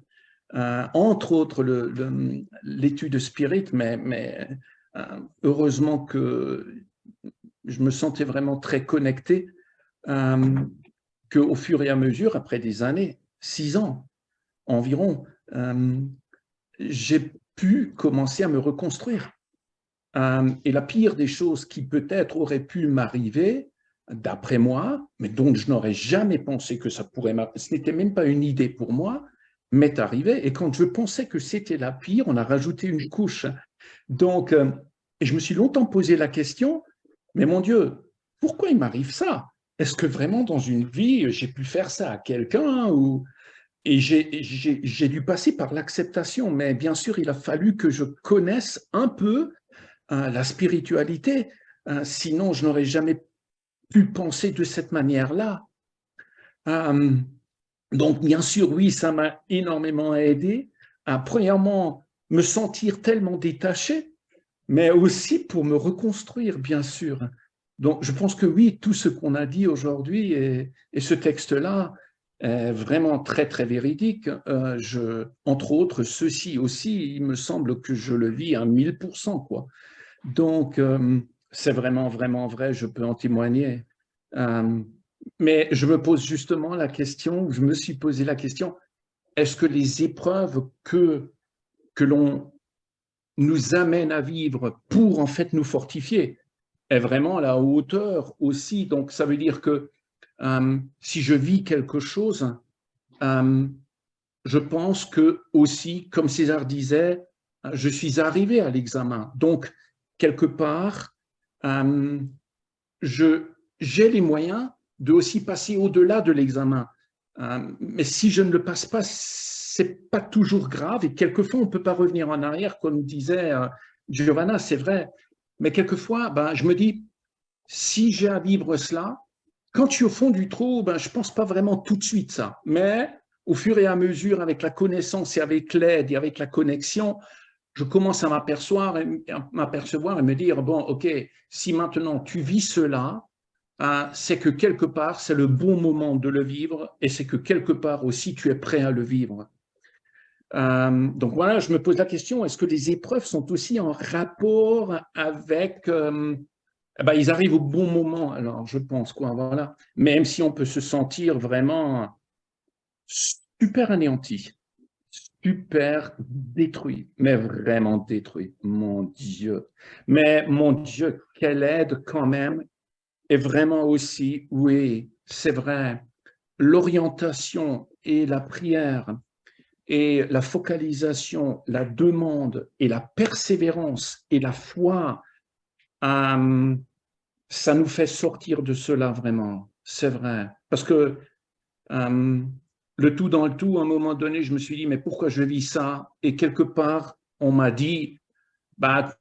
entre autres, l'étude spirit, mais heureusement que je me sentais vraiment très connecté, qu'au fur et à mesure, après des années, 6 ans environ, j'ai pu commencer à me reconstruire. Et la pire des choses qui peut-être aurait pu m'arriver, d'après moi, mais dont je n'aurais jamais pensé que ça pourrait m'arriver, ce n'était même pas une idée pour moi, m'est arrivé. Et quand je pensais que c'était la pire, on a rajouté une couche. Donc, et je me suis longtemps posé la question, mais mon Dieu, pourquoi il m'arrive ça? Est-ce que vraiment dans une vie, j'ai pu faire ça à quelqu'un ou... Et j'ai dû passer par l'acceptation, mais bien sûr, il a fallu que je connaisse un peu la spiritualité, sinon je n'aurais jamais pu penser de cette manière-là. Donc, bien sûr, oui, ça m'a énormément aidé à, premièrement, me sentir tellement détaché, mais aussi pour me reconstruire, bien sûr. Donc, je pense que oui, tout ce qu'on a dit aujourd'hui et ce texte-là est vraiment très, très véridique. Entre autres, ceci aussi, il me semble que je le vis à 1000%, quoi. Donc, c'est vraiment, vraiment vrai, je peux en témoigner. Mais je me pose justement la question, je me suis posé la question, est-ce que les épreuves que l'on nous amène à vivre pour en fait nous fortifier est vraiment à la hauteur aussi? Donc, ça veut dire que si je vis quelque chose, je pense que aussi, comme César disait, je suis arrivé à l'examen. Donc, quelque part, j'ai les moyens de aussi passer au-delà de l'examen. Mais si je ne le passe pas, c'est pas toujours grave. Et quelquefois, on ne peut pas revenir en arrière, comme disait Giovanna, c'est vrai. Mais quelquefois, ben, je me dis, si j'ai à vivre cela, quand je suis au fond du trou, ben, je ne pense pas vraiment tout de suite ça. Mais au fur et à mesure, avec la connaissance et avec l'aide et avec la connexion, je commence à m'apercevoir et me dire, bon, OK, si maintenant tu vis cela, c'est que quelque part, c'est le bon moment de le vivre et c'est que quelque part aussi, tu es prêt à le vivre. Donc voilà, je me pose la question, est-ce que les épreuves sont aussi en rapport avec... ben, ils arrivent au bon moment, alors je pense, quoi, voilà. Même si on peut se sentir vraiment super anéanti, super détruit, mais vraiment détruit, mon Dieu. Mais mon Dieu, quelle aide quand même. Et vraiment aussi, oui, c'est vrai, l'orientation et la prière et la focalisation, la demande et la persévérance et la foi, ça nous fait sortir de cela vraiment, c'est vrai. Parce que le tout dans le tout, à un moment donné, je me suis dit, mais pourquoi je vis ça? Et quelque part, on m'a dit, bah,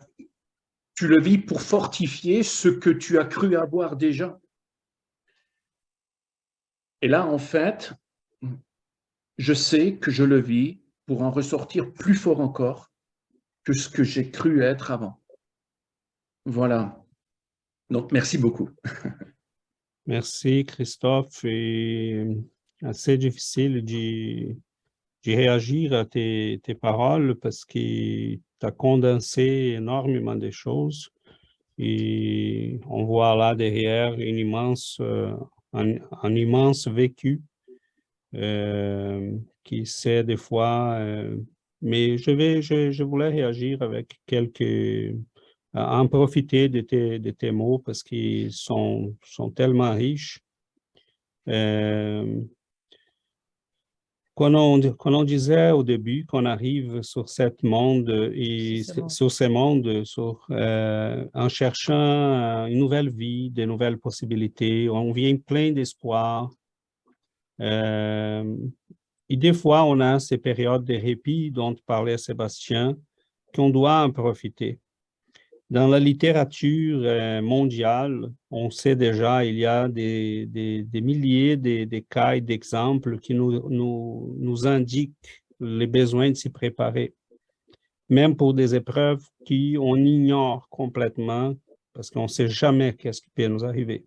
tu le vis pour fortifier ce que tu as cru avoir déjà. Et là, en fait, je sais que je le vis pour en ressortir plus fort encore que ce que j'ai cru être avant. Voilà. Donc, merci beaucoup. Merci, Christophe. Et assez difficile de réagir à tes paroles parce que tu as condensé énormément de choses et on voit là derrière un immense vécu qui sait des fois, mais je voulais réagir avec en profiter de tes mots parce qu'ils sont tellement riches. Quand on disait au début qu'on arrive sur cette monde et sur ces mondes, en cherchant une nouvelle vie, de nouvelles possibilités, on vient plein d'espoir. Et des fois, on a ces périodes de répit dont parlait Sébastien, qu'on doit en profiter. Dans la littérature mondiale, on sait déjà, il y a des milliers de cas et d'exemples qui nous indiquent les besoins de s'y préparer, même pour des épreuves qu'on ignore complètement parce qu'on ne sait jamais qu'est-ce qui peut nous arriver.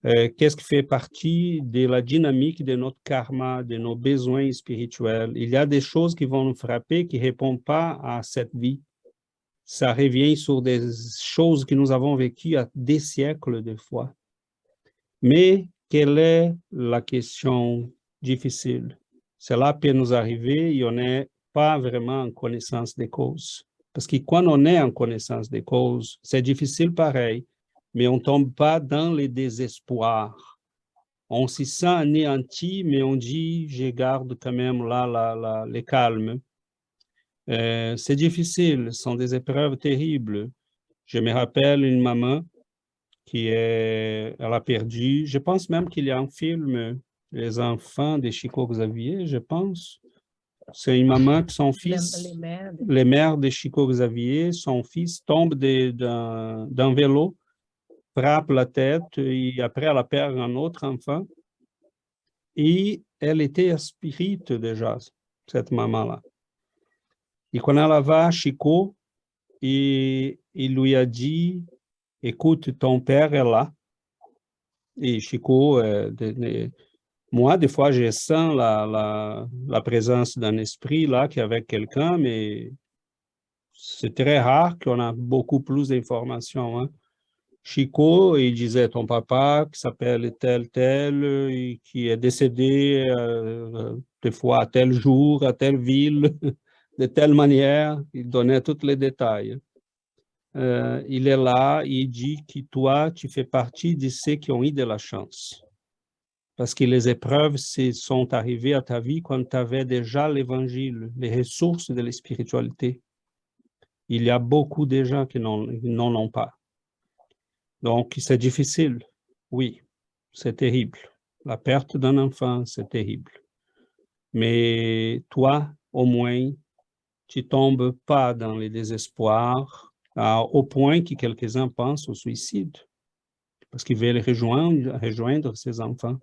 Qu'est-ce qui fait partie de la dynamique de notre karma, de nos besoins spirituels. Il y a des choses qui vont nous frapper, qui ne répondent pas à cette vie. Ça revient sur des choses que nous avons vécues à des siècles de fois. Mais quelle est la question difficile? Cela peut nous arriver et on n'est pas vraiment en connaissance des causes. Parce que quand on est en connaissance des causes, c'est difficile pareil, mais on ne tombe pas dans le désespoir. On se sent anéanti, mais on dit, je garde quand même là le calme. C'est difficile, ce sont des épreuves terribles. Je me rappelle une maman elle a perdu, je pense même qu'il y a un film, Les enfants de Chico Xavier, je pense, C'est une maman que son les fils, mères. les mères de Chico Xavier, son fils tombe d'un vélo, frappe la tête et après elle perd un autre enfant. Et elle était spirite déjà, cette maman-là. Et quand elle va à Chico, il lui a dit, écoute, ton père est là. Et Chico, moi, des fois, je sens la présence d'un esprit là qui est avec quelqu'un, mais c'est très rare qu'on a beaucoup plus d'informations. Hein. Chico, il disait ton papa qui s'appelle tel, et qui est décédé des fois à tel jour, à telle ville, de telle manière. Il donnait tous les détails. Il est là, il dit que toi, tu fais partie de ceux qui ont eu de la chance. Parce que les épreuves sont arrivées à ta vie quand tu avais déjà l'évangile, les ressources de la spiritualité. Il y a beaucoup de gens qui n'en ont pas. Donc, c'est difficile. Oui, c'est terrible. La perte d'un enfant, c'est terrible. Mais toi, au moins, tu ne tombes pas dans les désespoirs, au point que quelques-uns pensent au suicide, parce qu'ils veulent rejoindre ses enfants.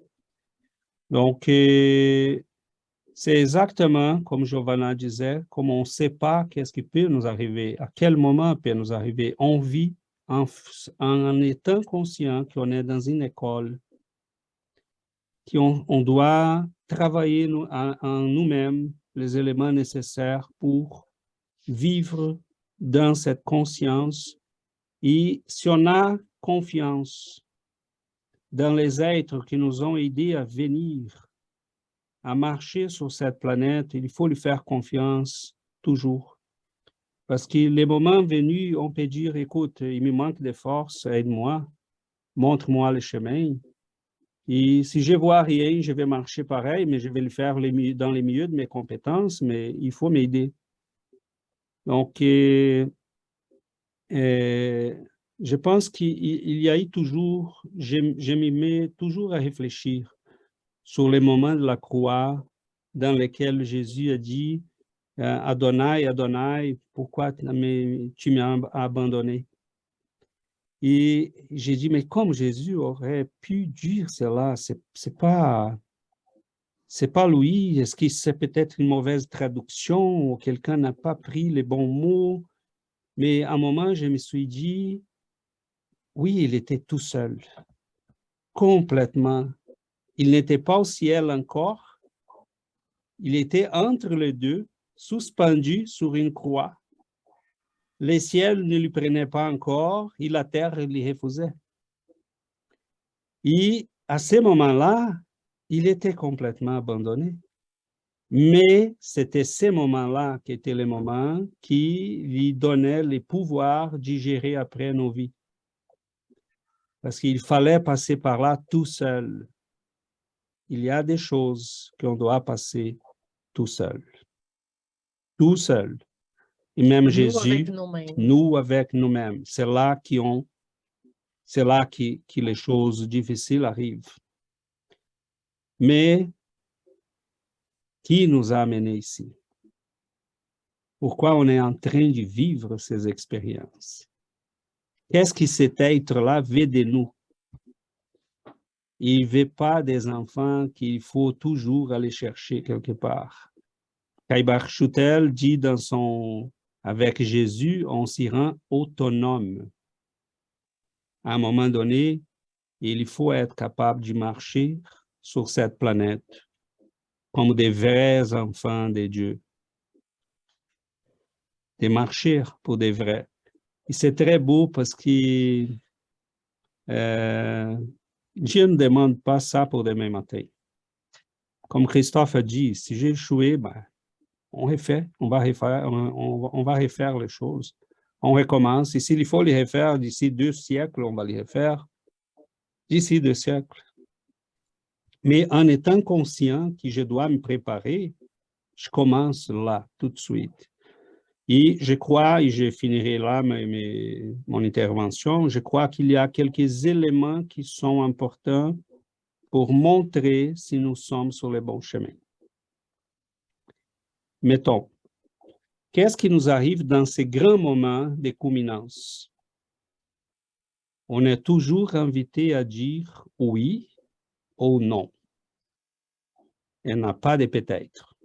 Donc, c'est exactement comme Giovanna disait, comme on ne sait pas qu'est-ce qui peut nous arriver, à quel moment peut nous arriver. On vit en étant conscient qu'on est dans une école, qu'on doit travailler en nous-mêmes les éléments nécessaires pour vivre dans cette conscience. Et si on a confiance dans les êtres qui nous ont aidés à venir, à marcher sur cette planète, il faut lui faire confiance toujours. Parce que les moments venus, on peut dire, écoute, il me manque de force, aide-moi, montre-moi le chemin. Et si je ne vois rien, je vais marcher pareil, mais je vais le faire dans les milieux de mes compétences, mais il faut m'aider. Donc, je pense qu'il y a eu toujours, je me mets toujours à réfléchir sur les moments de la croix dans lesquels Jésus a dit Adonai, Adonai, pourquoi tu m'as abandonné? Et j'ai dit, mais comme Jésus aurait pu dire cela, c'est pas lui, est-ce que c'est peut-être une mauvaise traduction ou quelqu'un n'a pas pris les bons mots? Mais à un moment, je me suis dit, oui, il était tout seul, complètement. Il n'était pas au ciel encore, il était entre les deux, suspendu sur une croix. Les ciels ne lui prenaient pas encore et la terre lui refusait. Et à ce moment-là, il était complètement abandonné. Mais c'était ces moments-là qui étaient les moments qui lui donnaient le pouvoir de gérer après nos vies. Parce qu'il fallait passer par là tout seul. Il y a des choses qu'on doit passer tout seul. Tout seul. Et même Jésus, nous avec nous-mêmes. C'est là que les choses difficiles arrivent. Mais qui nous a amenés ici? Pourquoi on est en train de vivre ces expériences? Qu'est-ce que cet être-là veut de nous? Il ne veut pas des enfants qu'il faut toujours aller chercher quelque part. Kaïbar Schutel dit avec Jésus, on s'y rend autonome. À un moment donné, il faut être capable de marcher sur cette planète comme des vrais enfants de Dieu. De marcher pour des vrais. Et c'est très beau parce que Dieu ne demande pas ça pour demain matin. Comme Christophe a dit, si j'ai échoué, on refait, on va refaire les choses. On recommence. Et s'il faut les refaire d'ici 2 siècles, on va les refaire d'ici 2 siècles. Mais en étant conscient que je dois me préparer, je commence là, tout de suite. Et je crois, et je finirai là mon intervention, je crois qu'il y a quelques éléments qui sont importants pour montrer si nous sommes sur le bon chemin. Mettons, qu'est-ce qui nous arrive dans ces grands moments de culminance? On est toujours invité à dire oui ou non. Il n'y a pas de peut-être.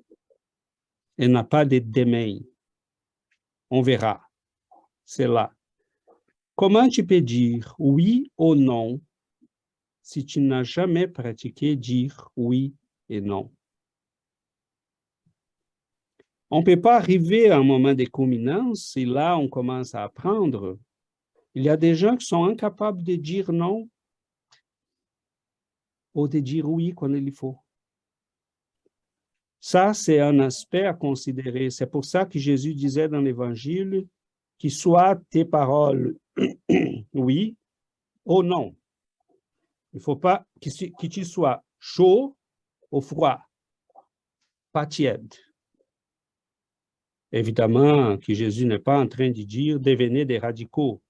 Il n'y a pas de demain. On verra. C'est là. Comment tu peux dire oui ou non si tu n'as jamais pratiqué dire oui et non? On ne peut pas arriver à un moment de culminance et là, on commence à apprendre. Il y a des gens qui sont incapables de dire non ou de dire oui quand il faut. Ça, c'est un aspect à considérer. C'est pour ça que Jésus disait dans l'Évangile qu'il soit tes paroles oui ou non. Il ne faut pas que tu sois chaud ou froid, pas tiède. Évidemment que Jésus n'est pas en train de dire devenez des radicaux.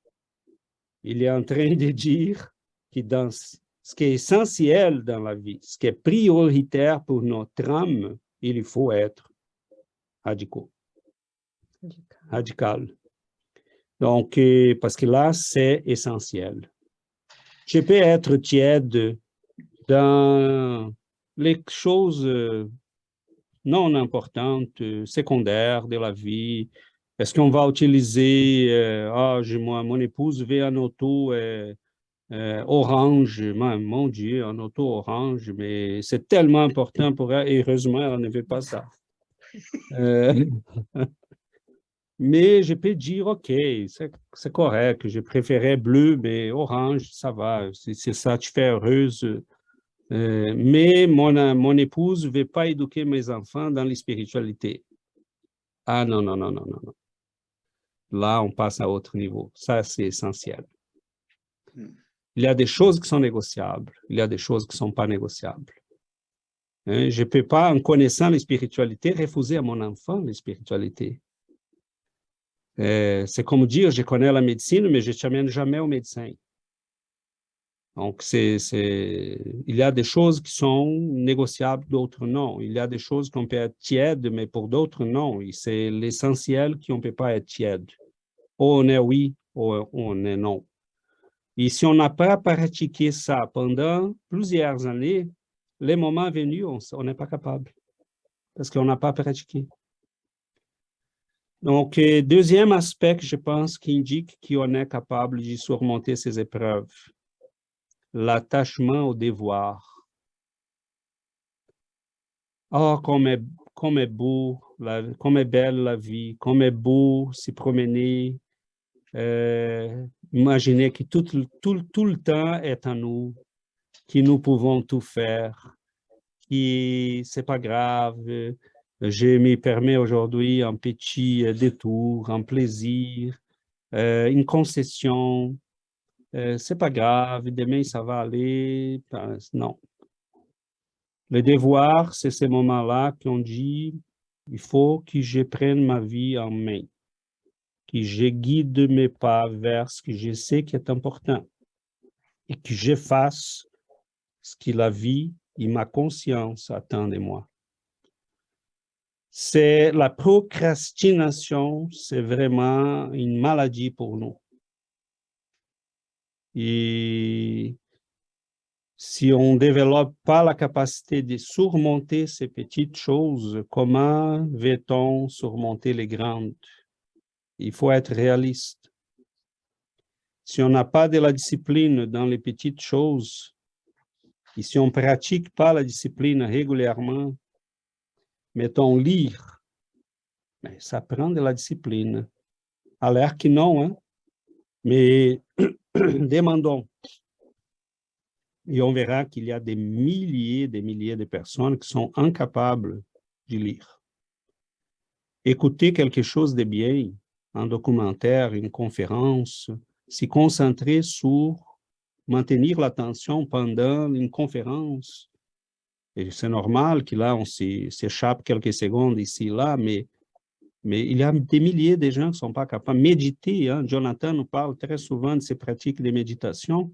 Il est en train de dire que dans ce qui est essentiel dans la vie, ce qui est prioritaire pour notre âme, il faut être radicaux. Radical. Donc, parce que là, c'est essentiel. Je peux être tiède dans les choses non importantes, secondaires de la vie. Est-ce qu'on va utiliser, mon épouse veut un auto orange, mon Dieu, un auto orange, mais c'est tellement important pour elle, et heureusement, elle ne veut pas ça. Mais je peux dire, OK, c'est correct, je préférais bleu, mais orange, ça va, c'est ça, tu fais heureuse. Mais mon épouse ne veut pas éduquer mes enfants dans la spiritualité. Ah non, non, non, non, non, non. Là, on passe à autre niveau. Ça, c'est essentiel. Il y a des choses qui sont négociables. Il y a des choses qui ne sont pas négociables. Je ne peux pas, en connaissant la spiritualité, refuser à mon enfant la spiritualité. C'est comme dire, je connais la médecine, mais je ne t'amène jamais au médecin. Donc, il y a des choses qui sont négociables, d'autres non. Il y a des choses qu'on peut être tiède, mais pour d'autres, non. C'est l'essentiel qu'on ne peut pas être tiède. Ou on est oui, ou on est non. Et si on n'a pas pratiqué ça pendant plusieurs années, les moments venus, on n'est pas capable. Parce qu'on n'a pas pratiqué. Donc, deuxième aspect que je pense qui indique qu'on est capable de surmonter ces épreuves, l'attachement au devoir. Oh, comme est beau, comme est belle la vie, comme est beau se promener. Imaginez que tout le temps est à nous, que nous pouvons tout faire, que c'est pas grave. Je me permets aujourd'hui un petit détour, un plaisir, une concession. C'est pas grave, demain ça va aller. Non. Le devoir, c'est ces moments-là qu'on dit, il faut que je prenne ma vie en main, que je guide mes pas vers ce que je sais qui est important et que je fasse ce que la vie et ma conscience attendent de moi. C'est la procrastination, c'est vraiment une maladie pour nous. Et si on ne développe pas la capacité de surmonter ces petites choses, comment va-t-on surmonter les grandes? Il faut être réaliste. Si on n'a pas de la discipline dans les petites choses, et si on ne pratique pas la discipline régulièrement, mettons lire, mais ça prend de la discipline. À l'air que non, hein? Mais demandons. Et on verra qu'il y a des milliers de personnes qui sont incapables de lire. Écouter quelque chose de bien, un documentaire, une conférence, s'y concentrer sur maintenir l'attention pendant une conférence. Et c'est normal que là, on s'échappe quelques secondes ici et là, mais il y a des milliers de gens qui ne sont pas capables de méditer. Hein? Jonathan nous parle très souvent de ces pratiques de méditation.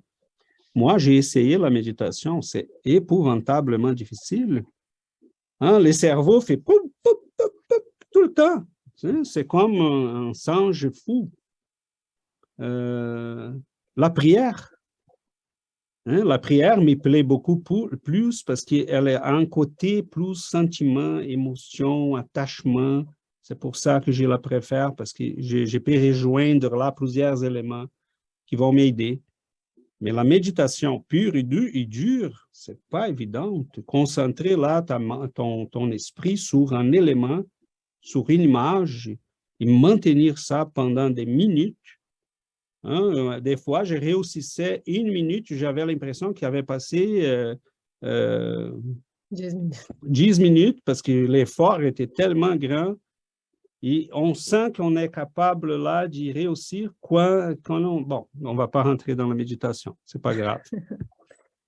Moi, j'ai essayé la méditation, c'est épouvantablement difficile. Hein? Le cerveau fait temps. Hein, c'est comme un singe fou. La prière. Hein, la prière me plaît beaucoup plus parce qu'elle a un côté plus sentiment, émotion, attachement. C'est pour ça que je la préfère parce que je peux rejoindre là plusieurs éléments qui vont m'aider. Mais la méditation pure et dure, c'est pas évident. Te concentrer là ton esprit sur un élément, sur une image, et maintenir ça pendant des minutes. Hein, des fois, je réussissais 1 minute, j'avais l'impression qu'il avait passé 10 minutes. 10 minutes parce que l'effort était tellement grand. Et on sent qu'on est capable là d'y réussir bon, on ne va pas rentrer dans la méditation, c'est pas grave.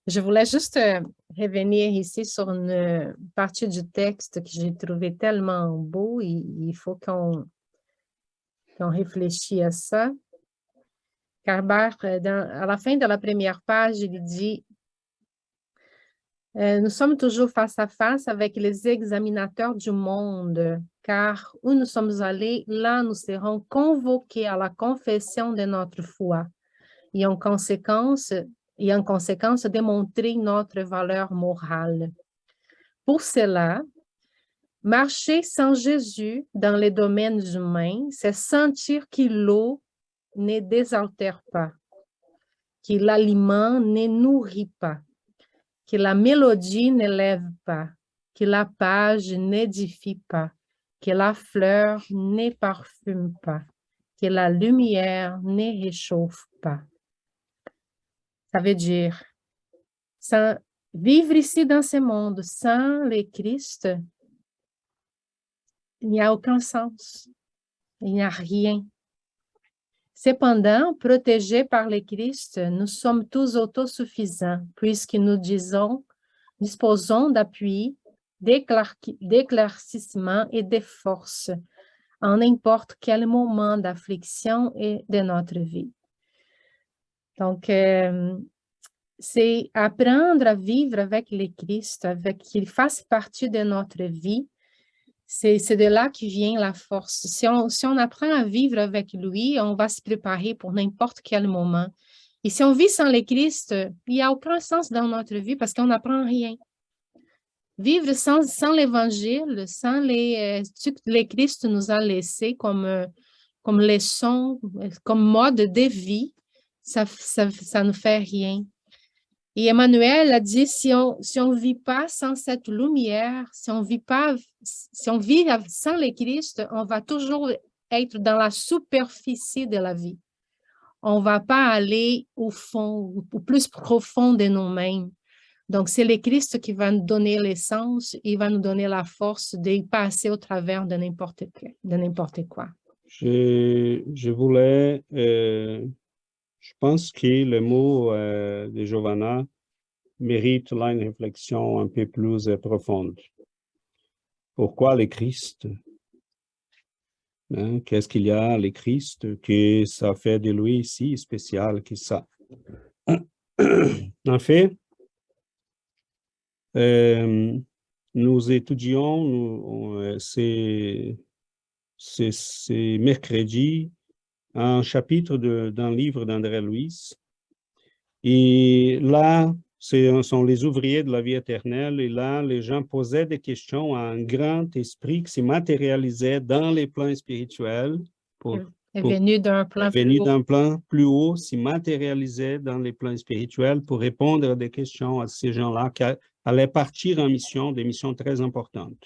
Je voulais juste revenir ici sur une partie du texte que j'ai trouvé tellement beau. Il faut qu'on réfléchisse à ça. Carbach, à la fin de la première page, il dit nous sommes toujours face à face avec les examinateurs du monde, car où nous sommes allés, là nous serons convoqués à la confession de notre foi et en conséquence démontrer notre valeur morale. Pour cela, marcher sans Jésus dans les domaines humains, c'est sentir que l'eau ne désaltère pas, que l'aliment ne nourrit pas, que la mélodie ne lève pas, que la page n'édifie pas, que la fleur ne parfume pas, que la lumière ne réchauffe pas. Ça veut dire, vivre ici dans ce monde sans le Christ, il n'y a aucun sens, il n'y a rien. Cependant, protégés par le Christ, nous sommes tous autosuffisants, puisque nous disposons d'appui, d'éclaircissement et de force en n'importe quel moment d'affliction et de notre vie. Donc, c'est apprendre à vivre avec le Christ, qu'il fasse partie de notre vie. C'est de là que vient la force. Si on apprend à vivre avec lui, on va se préparer pour n'importe quel moment. Et si on vit sans le Christ, il n'y a aucun sens dans notre vie parce qu'on n'apprend rien. Vivre sans l'Évangile, sans ce que le Christ nous a laissé comme leçon, comme mode de vie, ça ne fait rien. Et Emmanuel a dit, si on ne vit pas sans cette lumière, si on vit sans le Christ, on va toujours être dans la superficie de la vie. On ne va pas aller au fond, au plus profond de nous-mêmes. Donc, c'est le Christ qui va nous donner l'essence, il va nous donner la force de passer au travers de n'importe quoi. Je voulais... je pense que le mot de Giovanna mérite là une réflexion un peu plus profonde. Pourquoi le Christ? Hein? Qu'est-ce qu'il y a, le Christ, que ça fait de lui si spécial que ça? En fait, nous étudions, c'est mercredi, un chapitre d'un livre d'André Luiz. Et là, ce sont les ouvriers de la vie éternelle. Et là, les gens posaient des questions à un grand esprit qui se matérialisait dans les plans spirituels. Venu d'un plan plus haut, se matérialisait dans les plans spirituels pour répondre à des questions à ces gens-là qui allaient partir en mission, des missions très importantes,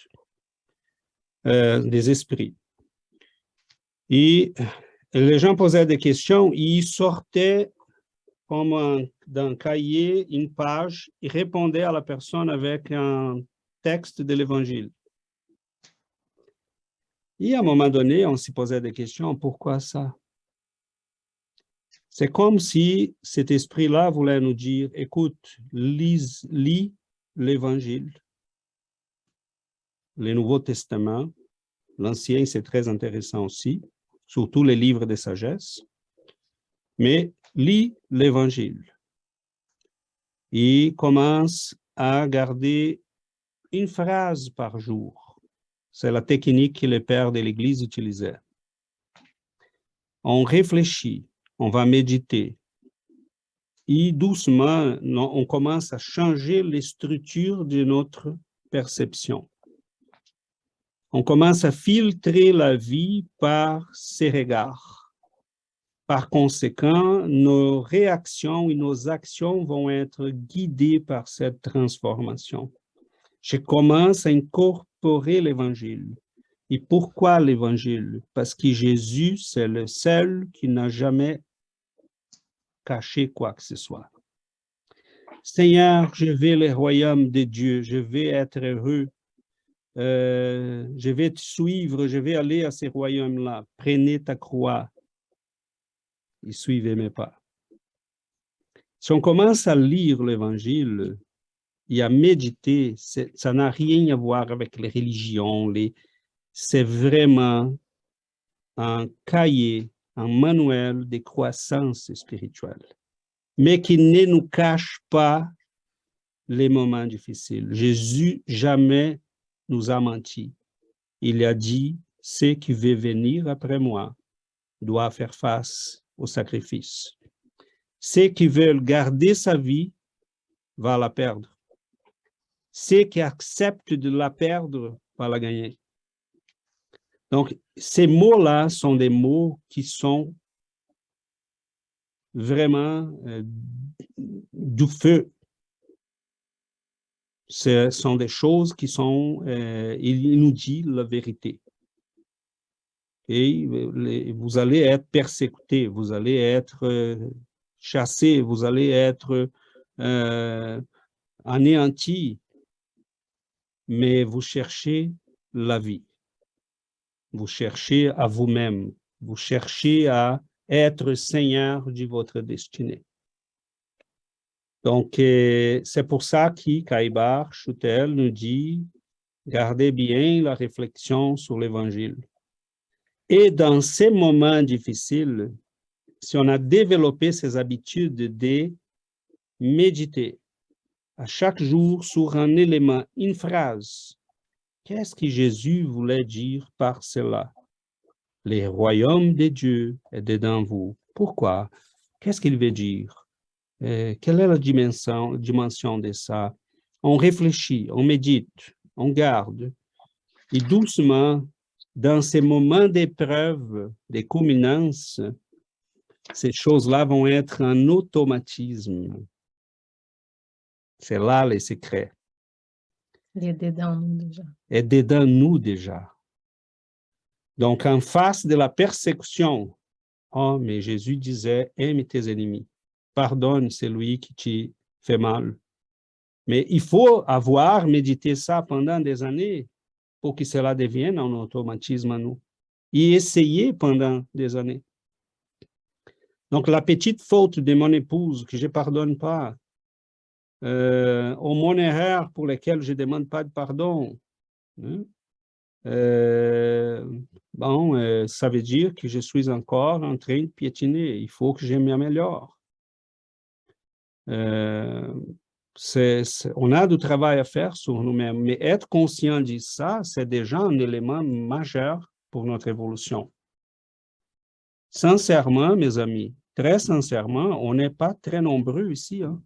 des esprits. Et les gens posaient des questions, ils sortaient comme d'un cahier, une page, et répondaient à la personne avec un texte de l'Évangile. Et à un moment donné, on s'y posait des questions, pourquoi ça? C'est comme si cet esprit-là voulait nous dire, écoute, lis l'Évangile, le Nouveau Testament, l'Ancien, c'est très intéressant aussi, surtout les livres de sagesse, mais lis l'Évangile et commence à garder une phrase par jour C'est la technique que les pères de l'Église utilisaient. On réfléchit, on va méditer. Et doucement, on commence à changer les structures de notre perception. On commence à filtrer la vie par ses regards. Par conséquent, nos réactions et nos actions vont être guidées par cette transformation. Je commence à incorporer l'Évangile. Et pourquoi l'Évangile? Parce que Jésus, c'est le seul qui n'a jamais caché quoi que ce soit. Seigneur, je vais le royaume de Dieu, je vais être heureux, je vais te suivre, je vais aller à ces royaumes-là. Prenez ta croix et suivez mes pas. Si on commence à lire l'Évangile et à méditer, ça n'a rien à voir avec les religions, c'est vraiment un cahier, un manuel de croissance spirituelle, mais qui ne nous cache pas les moments difficiles. Jésus jamais nous a menti. Il a dit, ceux qui veulent venir après moi doivent faire face au sacrifice. Ceux qui veulent garder sa vie vont la perdre. Ceux qui acceptent de la perdre vont la gagner. Donc, ces mots-là sont des mots qui sont vraiment du feu. Ce sont des choses qui sont, il nous dit la vérité. Et vous allez être persécutés, vous allez être chassés, vous allez être anéantis, mais vous cherchez la vie. Vous cherchez à vous-même, vous cherchez à être seigneur de votre destinée. Donc, c'est pour ça que Caïbar, Schutel nous dit, gardez bien la réflexion sur l'Évangile. Et dans ces moments difficiles, si on a développé ces habitudes de méditer à chaque jour sur un élément, une phrase, qu'est-ce que Jésus voulait dire par cela? Le royaume de Dieu est dedans vous. Pourquoi? Qu'est-ce qu'il veut dire? Quelle est la dimension de ça? On réfléchit, on médite, on garde. Et doucement, dans ces moments d'épreuve, de culminance, ces choses-là vont être un automatisme. C'est là les secrets. Il est dedans nous déjà. Est dedans nous déjà. Donc, en face de la persécution, oh, mais Jésus disait, aime tes ennemis. Pardonne celui qui te fait mal. Mais il faut avoir médité ça pendant des années pour que cela devienne un automatisme à nous. Et essayer pendant des années. Donc, la petite faute de mon épouse que je ne pardonne pas, ou mon erreur pour laquelle je ne demande pas de pardon, hein? Ça veut dire que je suis encore en train de piétiner. Il faut que je m'améliore. On a du travail à faire sur nous-mêmes, mais être conscient de ça, c'est déjà un élément majeur pour notre évolution. Sincèrement, mes amis, très sincèrement, on n'est pas très nombreux ici. Hein?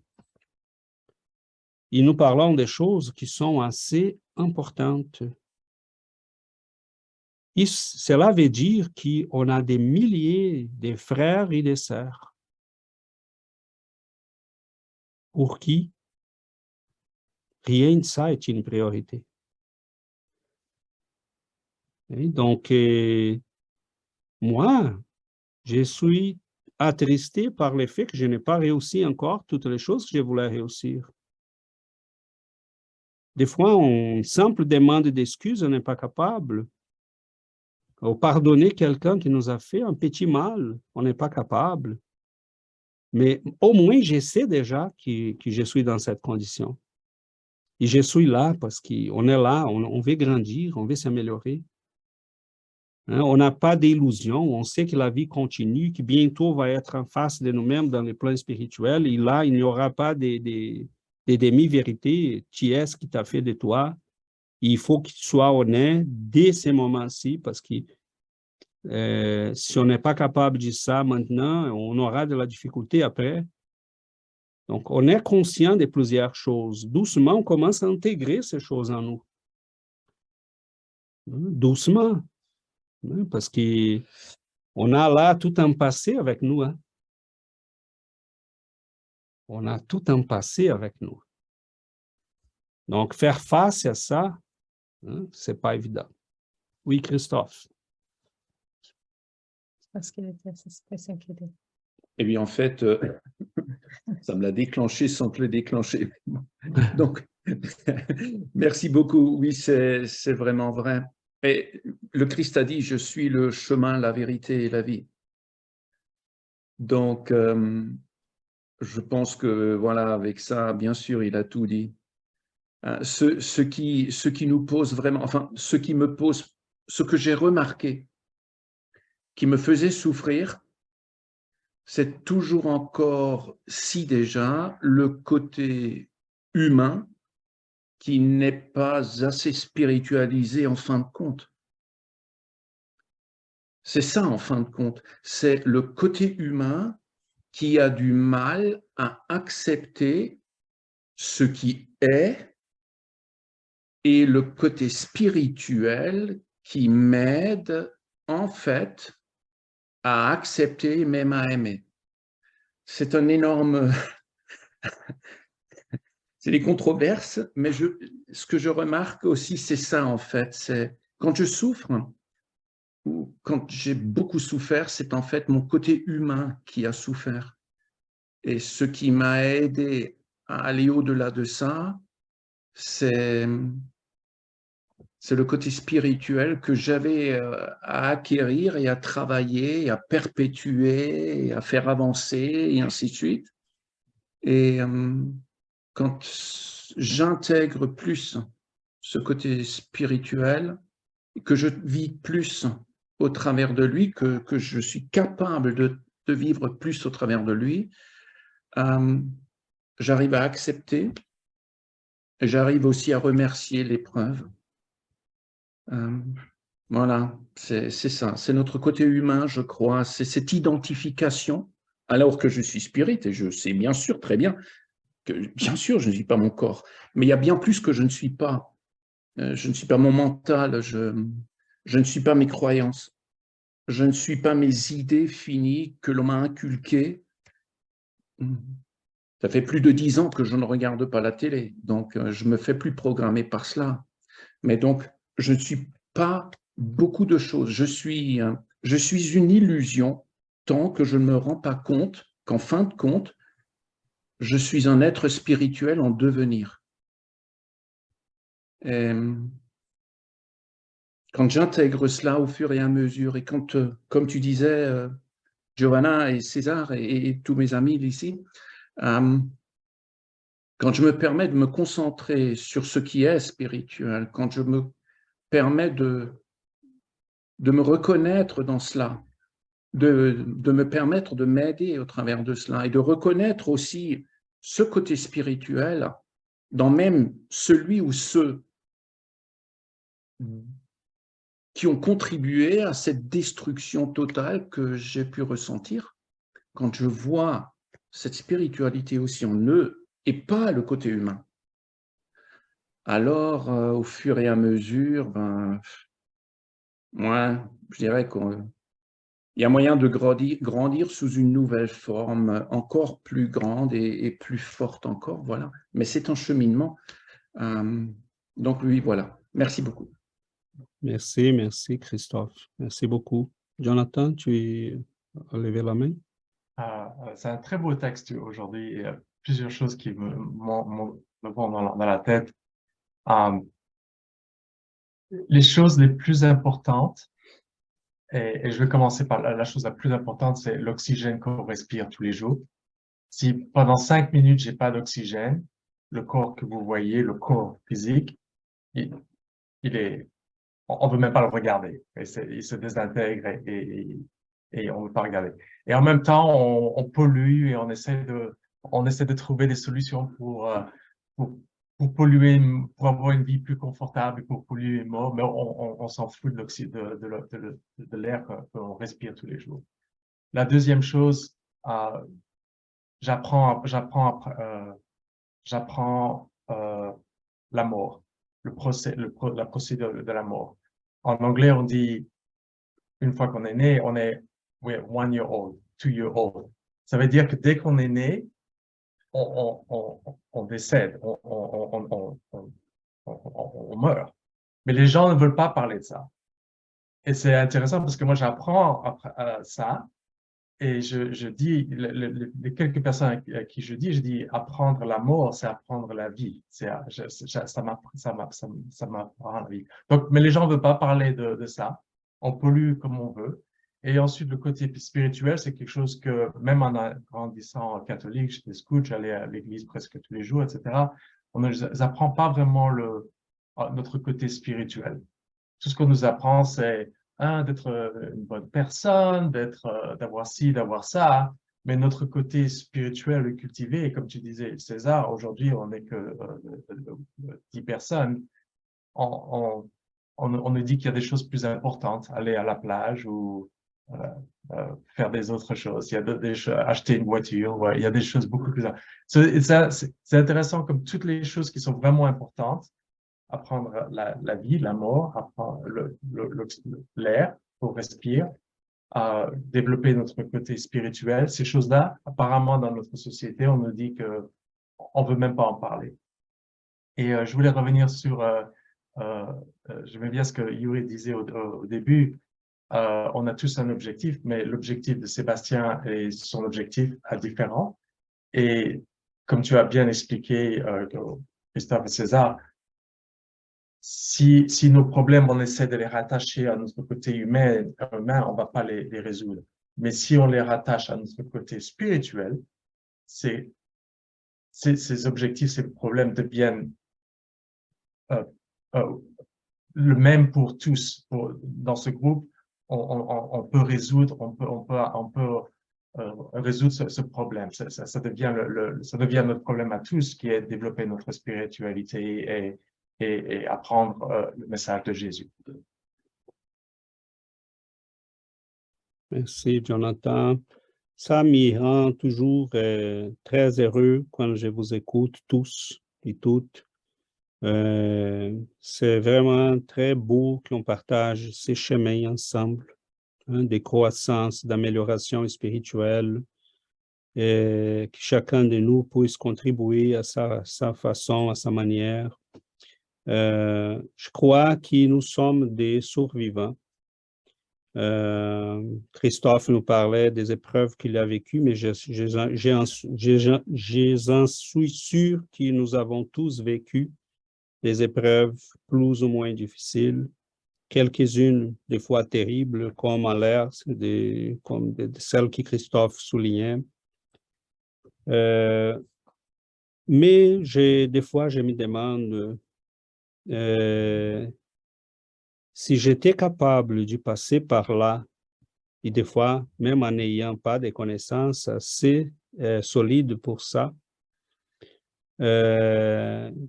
Et nous parlons des choses qui sont assez importantes. Et cela veut dire qu'on a des milliers de frères et de sœurs pour qui rien de ça est une priorité. Et donc, moi, je suis attristé par le fait que je n'ai pas réussi encore toutes les choses que je voulais réussir. Des fois, une simple demande d'excuses, on n'est pas capable. Ou pardonner quelqu'un qui nous a fait un petit mal, on n'est pas capable. Mais au moins, je sais déjà que je suis dans cette condition. Et je suis là parce qu'on est là, on veut grandir, on veut s'améliorer. Hein, on n'a pas d'illusion, on sait que la vie continue, que bientôt on va être en face de nous-mêmes dans le plan spirituel, et là, il n'y aura pas des demi-vérités. Qui est-ce qui t'a fait de toi? il faut qu'il soit honnête dès ces moments-ci, parce que si on n'est pas capable de ça maintenant, on aura de la difficulté après. Donc, on est conscient de plusieurs choses. Doucement, on commence à intégrer ces choses en nous. Doucement. Parce qu'on a là tout un passé avec nous. Hein. On a tout un passé avec nous. Donc, faire face à ça, hein, ce n'est pas évident. Oui, Christophe. Parce qu'il était s'inquiéter. Eh bien, en fait, ça me l'a déclenché sans te le déclencher. Donc, merci beaucoup. Oui, c'est vraiment vrai. Et le Christ a dit, je suis le chemin, la vérité et la vie. Donc, je pense que, voilà, avec ça, bien sûr, il a tout dit. Ce qui nous pose vraiment, enfin, ce que j'ai remarqué, qui me faisait souffrir, c'est toujours encore, si déjà, le côté humain qui n'est pas assez spiritualisé en fin de compte. C'est ça, en fin de compte. C'est le côté humain qui a du mal à accepter ce qui est et le côté spirituel qui m'aide, en fait, à accepter, même à aimer. C'est un énorme... C'est des controverses, mais ce que je remarque aussi, c'est ça, en fait. C'est quand je souffre, ou quand j'ai beaucoup souffert, c'est en fait mon côté humain qui a souffert. Et ce qui m'a aidé à aller au-delà de ça, c'est le côté spirituel que j'avais à acquérir et à travailler, et à perpétuer, et à faire avancer, et ainsi de suite. Et quand j'intègre plus ce côté spirituel, que je vis plus au travers de lui, que je suis capable de vivre plus au travers de lui, j'arrive à accepter et j'arrive aussi à remercier l'épreuve. Voilà, c'est ça, c'est notre côté humain, je crois, c'est cette identification, alors que je suis spirit et je sais bien sûr, très bien, que bien sûr, je ne suis pas mon corps, mais il y a bien plus que je ne suis pas. Je ne suis pas mon mental, je ne suis pas mes croyances, je ne suis pas mes idées finies que l'on m'a inculquées. Ça fait plus de 10 ans que je ne regarde pas la télé, donc je ne me fais plus programmer par cela. Mais donc, je ne suis pas beaucoup de choses. Je suis une illusion tant que je ne me rends pas compte qu'en fin de compte, je suis un être spirituel en devenir. Et quand j'intègre cela au fur et à mesure, et quand, comme tu disais, Giovanna et César et tous mes amis ici, quand je me permets de me concentrer sur ce qui est spirituel, quand je me permets de me reconnaître dans cela, de me permettre de m'aider au travers de cela et de reconnaître aussi ce côté spirituel dans même celui ou ceux qui ont contribué à cette destruction totale que j'ai pu ressentir. Quand je vois cette spiritualité aussi en eux et pas le côté humain, alors au fur et à mesure, moi, je dirais qu'il y a moyen de grandir sous une nouvelle forme encore plus grande et plus forte encore, voilà. Mais c'est un cheminement. Donc oui, voilà. Merci beaucoup. Merci, merci Christophe. Merci beaucoup. Jonathan, tu as levé la main? C'est un très beau texte aujourd'hui. Il y a plusieurs choses qui me vont dans la tête. Les choses les plus importantes, et je vais commencer par la chose la plus importante, c'est l'oxygène qu'on respire tous les jours. Si pendant 5 minutes, j'ai pas d'oxygène, le corps que vous voyez, le corps physique, il est, on veut même pas le regarder. Il se désintègre et on veut pas regarder. Et en même temps, on pollue et on essaie de trouver des solutions pour pour polluer, pour avoir une vie plus confortable, pour polluer moins, mais on s'en fout de l'air qu'on respire tous les jours. La deuxième chose, j'apprends la mort, la procédure de la mort. En anglais, on dit, une fois qu'on est né, on est we're 1 year old, 2 year old. Ça veut dire que dès qu'on est né, on décède, on meurt. Mais les gens ne veulent pas parler de ça. Et c'est intéressant parce que moi, j'apprends ça et je dis, les quelques personnes à qui je dis, apprendre la mort, c'est apprendre la vie. Ça m'apprend la vie. Donc, mais les gens ne veulent pas parler de ça. On pollue comme on veut. Et ensuite, le côté spirituel, c'est quelque chose que, même en grandissant catholique, j'étais scout, j'allais à l'église presque tous les jours, etc. On ne nous apprend pas vraiment notre côté spirituel. Tout ce qu'on nous apprend, c'est d'être une bonne personne, d'avoir ci, d'avoir ça. Mais notre côté spirituel le cultivé, et comme tu disais, César, aujourd'hui, on n'est que 10 personnes. On nous dit qu'il y a des choses plus importantes, aller à la plage ou faire des autres choses. Il y a acheter une voiture, ouais, il y a des choses beaucoup plus. C'est intéressant comme toutes les choses qui sont vraiment importantes, apprendre la vie, la mort, apprendre l'air pour respirer, développer notre côté spirituel. Ces choses-là, apparemment, dans notre société, on nous dit que on veut même pas en parler. Et je voulais revenir sur, j'aimais bien ce que Yuri disait au début. On a tous un objectif, mais l'objectif de Sébastien et son objectif est différent. Et comme tu as bien expliqué, Christophe et César, si nos problèmes, on essaie de les rattacher à notre côté humain, on va pas les résoudre. Mais si on les rattache à notre côté spirituel, ces objectifs, ces problèmes deviennent le même pour tous. Dans ce groupe, on peut résoudre, on peut résoudre ce problème. Ça devient notre problème à tous, qui est de développer notre spiritualité et apprendre le message de Jésus. Merci, Jonathan. Ça me rend toujours très heureux quand je vous écoute tous et toutes. C'est vraiment très beau qu'on partage ces chemins ensemble, des croissances, d'amélioration spirituelle, et que chacun de nous puisse contribuer à sa façon, à sa manière. Je crois que nous sommes des survivants. Christophe nous parlait des épreuves qu'il a vécues, mais j'en suis sûr que nous avons tous vécu des épreuves plus ou moins difficiles, quelques-unes des fois terribles, comme à l'air, comme celles que Christophe soulignait. Mais des fois, je me demande si j'étais capable de passer par là, et des fois, même en n'ayant pas de connaissances assez solides pour ça,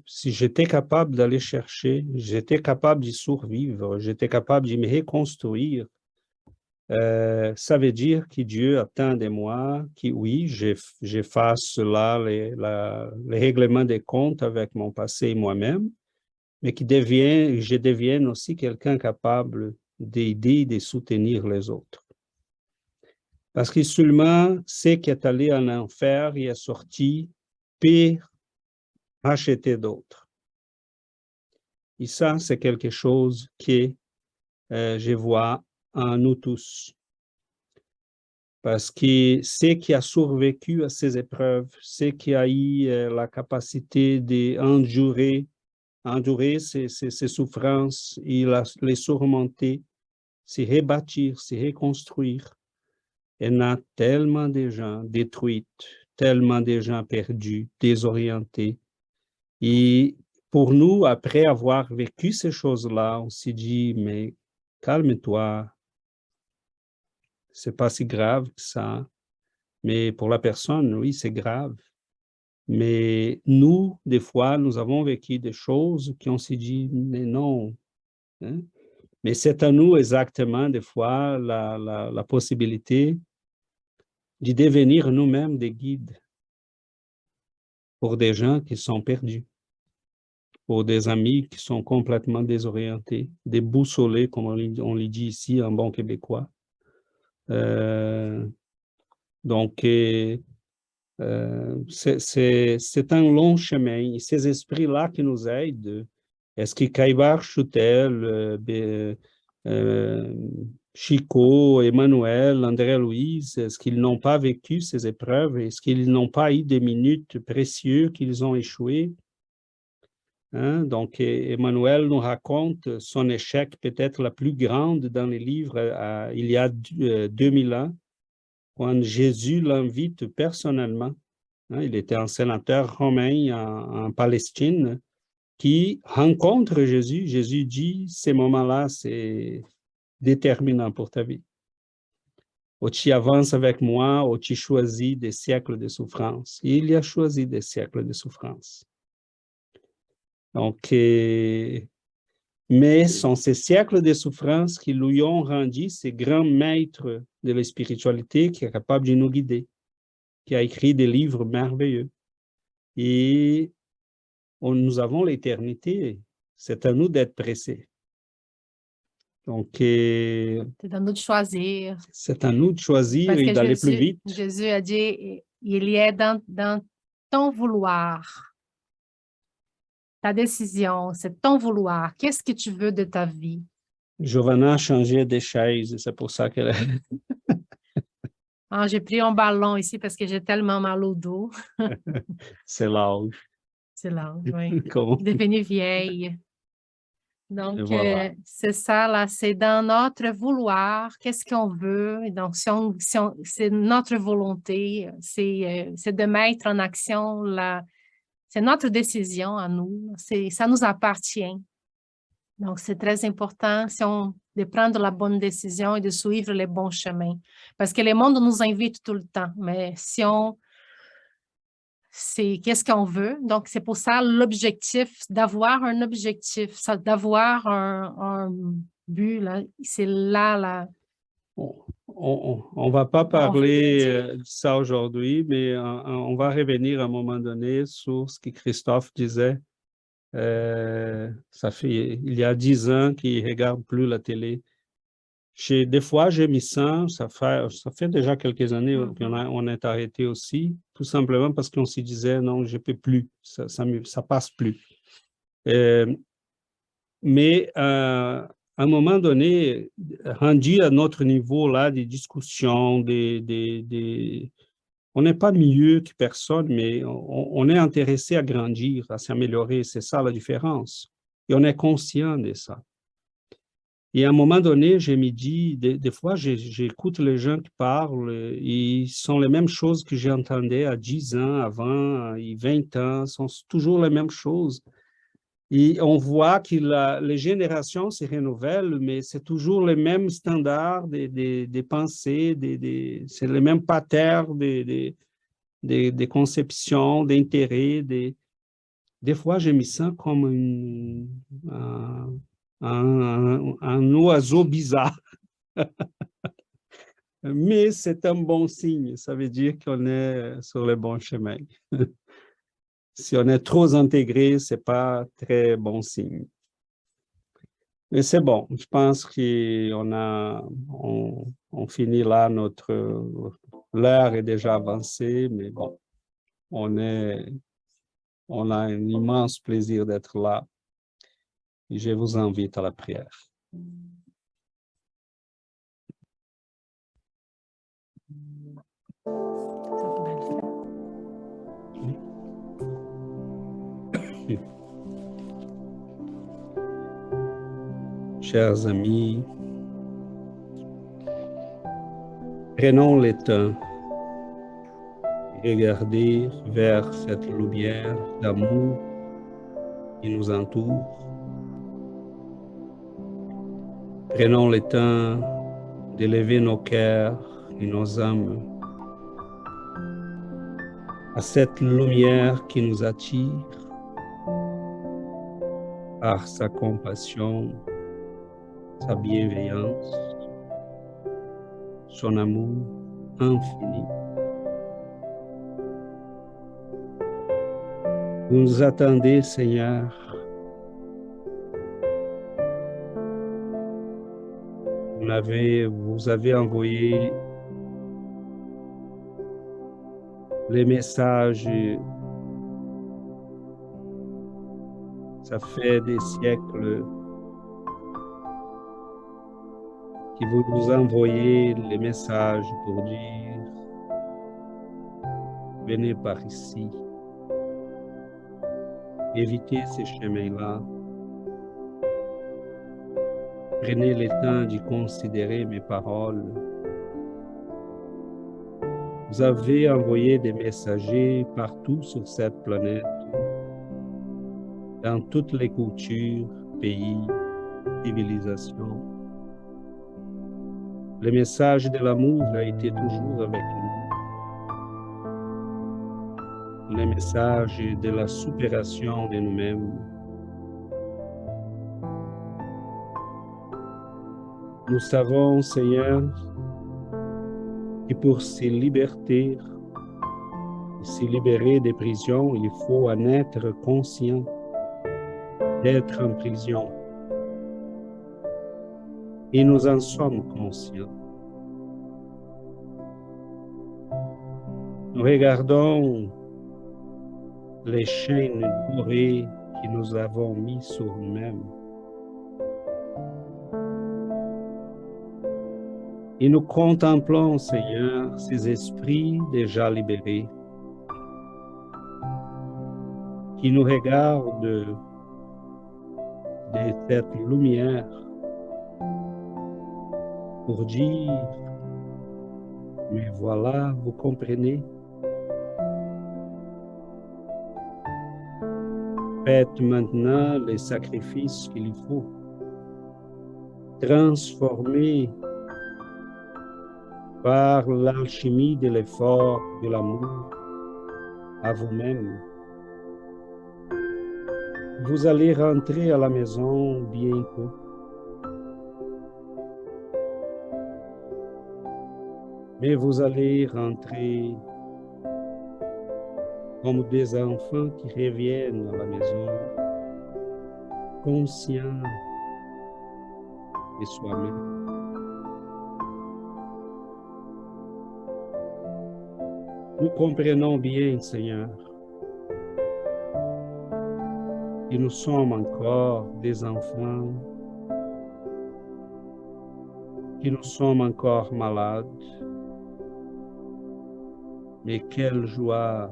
si j'étais capable d'aller chercher, j'étais capable de survivre, j'étais capable de me reconstruire, ça veut dire que Dieu attend de moi que oui, je fasse là les règlements des comptes avec mon passé et moi-même, mais je devienne aussi quelqu'un capable d'aider, de soutenir les autres. Parce que seulement ce qui est allé en enfer et est sorti peut racheter d'autres. Et ça, c'est quelque chose que je vois en nous tous. Parce que ceux qui a survécu à ces épreuves, ceux qui a eu la capacité d'endurer ces souffrances et les surmonter, se rebâtir, se reconstruire. Il y a tellement de gens détruits, tellement de gens perdus, désorientés. Et pour nous, après avoir vécu ces choses-là, on s'est dit, mais calme-toi, c'est pas si grave que ça. Mais pour la personne, oui, c'est grave. Mais nous, des fois, nous avons vécu des choses qui on s'est dit, mais non. Hein? Mais c'est à nous exactement, des fois, la possibilité de devenir nous-mêmes des guides pour des gens qui sont perdus, pour des amis qui sont complètement désorientés, des boussolés, comme on le dit ici en bon québécois. Donc, c'est un long chemin. Et ces esprits-là qui nous aident, est-ce que Kaibar, Choutel, Chico, Emmanuel, André-Louise, est-ce qu'ils n'ont pas vécu ces épreuves? Est-ce qu'ils n'ont pas eu des minutes précieuses qu'ils ont échoué? Hein? Donc, Emmanuel nous raconte son échec peut-être la plus grande dans les livres il y a 2000 ans, quand Jésus l'invite personnellement. Hein? Il était un sénateur romain en Palestine qui rencontre Jésus. Jésus dit, ces moments-là, c'est déterminant pour ta vie. Ou tu avances avec moi, ou tu choisis des siècles de souffrance. Et il a choisi des siècles de souffrance. Donc, mais sont ces siècles de souffrance qui lui ont rendu ces grands maîtres de la spiritualité qui est capable de nous guider, qui a écrit des livres merveilleux. Et nous avons l'éternité. C'est à nous d'être pressés. Donc, C'est à nous de choisir. C'est à nous de choisir Parce et que d'aller plus vite. Jésus a dit, il est dans ton vouloir. Ta décision, c'est ton vouloir. Qu'est-ce que tu veux de ta vie? Giovanna a changé de chaise, c'est pour ça qu'elle Ah, j'ai pris un ballon ici parce que j'ai tellement mal au dos. c'est l'âge. C'est l'âge, oui. Comment? Devenue vieille. Donc, Voilà. c'est ça, là, c'est dans notre vouloir, qu'est-ce qu'on veut. Et donc, c'est notre volonté, c'est de mettre en action, c'est notre décision à nous, ça nous appartient. Donc, c'est très important de prendre la bonne décision et de suivre les bons chemins. Parce que le monde nous invite tout le temps, mais c'est qu'est-ce qu'on veut. Donc, c'est pour ça l'objectif, d'avoir un objectif, d'avoir un but, là, c'est là. On va pas parler de ça aujourd'hui, mais on va revenir à un moment donné sur ce que Christophe disait. Il y a 10 ans qu'il ne regarde plus la télé. Des fois, j'ai mis ça fait déjà quelques années qu'on est arrêté aussi, tout simplement parce qu'on se disait, non, je ne peux plus, ça passe plus. Mais à un moment donné, rendu à notre niveau là, des discussions, on n'est pas mieux que personne, mais on est intéressé à grandir, à s'améliorer, c'est ça la différence. Et on est conscient de ça. Et à un moment donné, je me dis, des fois, j'écoute les gens qui parlent, et ils sont les mêmes choses que j'entendais à 10 ans, à 20, à 20 ans, sont toujours les mêmes choses. Et on voit que les générations se renouvellent, mais c'est toujours les mêmes standards des pensées, c'est les mêmes patterns des conceptions, d'intérêts. Des fois, je me sens comme un oiseau bizarre. Mais c'est un bon signe, ça veut dire qu'on est sur le bon chemin. Si on est trop intégré, ce n'est pas très bon signe. Mais c'est bon, je pense on finit là, l'heure est déjà avancée, mais bon, on a un immense plaisir d'être là. Et je vous invite à la prière. Chers amis, prenons le temps de regarder vers cette lumière d'amour qui nous entoure. Prenons le temps d'élever nos cœurs et nos âmes à cette lumière qui nous attire par sa compassion, sa bienveillance, son amour infini. Vous nous attendez, Seigneur. Vous avez envoyé les messages. Ça fait des siècles que vous nous envoyez les messages pour dire « Venez par ici, évitez ces chemins-là, prenez le temps d'y considérer mes paroles. » Vous avez envoyé des messagers partout sur cette planète, dans toutes les cultures, pays, civilisations. Le message de l'amour a été toujours avec nous. Le message de la supération de nous-mêmes. Nous savons, Seigneur, que pour se libérer des prisons, il faut en être conscient d'être en prison. Et nous en sommes conscients. Nous regardons les chaînes dorées que nous avons mises sur nous-mêmes. Et nous contemplons, Seigneur, ces esprits déjà libérés, qui nous regardent de cette lumière pour dire, mais voilà, vous comprenez, faites maintenant les sacrifices qu'il faut, transformés par l'alchimie de l'effort de l'amour à vous-même. Vous allez rentrer à la maison bientôt. Mais vous allez rentrer comme des enfants qui reviennent à la maison, conscients de soi-même. Nous comprenons bien, Seigneur, que nous sommes encore des enfants, que nous sommes encore malades. Mais quelle joie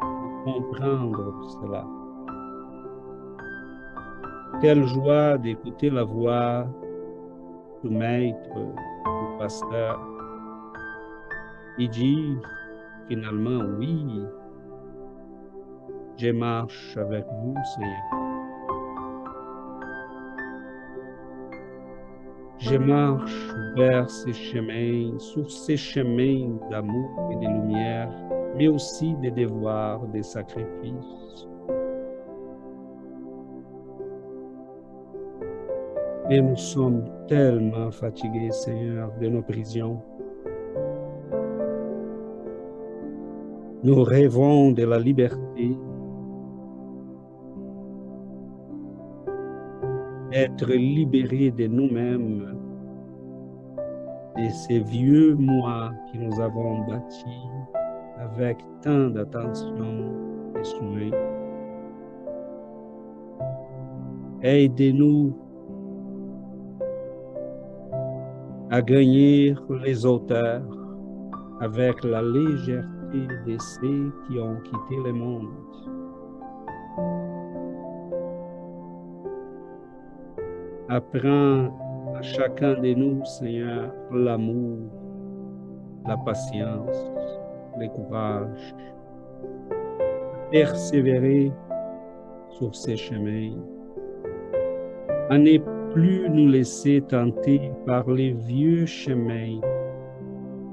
de comprendre cela. Quelle joie d'écouter la voix du maître, du pasteur, et dire finalement, oui, je marche avec vous, Seigneur. Je marche vers ces chemins, sur ces chemins d'amour et de lumière, mais aussi des devoirs, des sacrifices. Et nous sommes tellement fatigués, Seigneur, de nos prisons. Nous rêvons de la liberté, être libérés de nous-mêmes, de ces vieux moi que nous avons bâtis avec tant d'attention et soin. Aidez-nous à gagner les auteurs avec la légèreté de ceux qui ont quitté le monde. Apprends à chacun de nous, Seigneur, l'amour, la patience, le courage, persévérer sur ces chemins, à ne plus nous laisser tenter par les vieux chemins,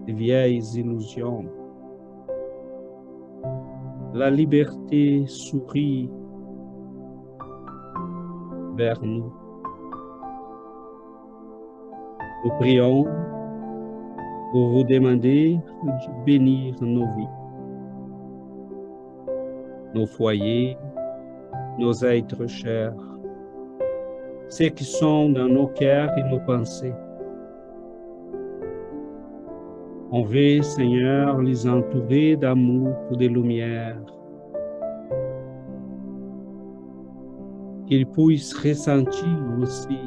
les vieilles illusions. La liberté sourit vers nous. Nous prions pour vous demander de bénir nos vies, nos foyers, nos êtres chers, ceux qui sont dans nos cœurs et nos pensées. On veut, Seigneur, les entourer d'amour et de lumière, qu'ils puissent ressentir aussi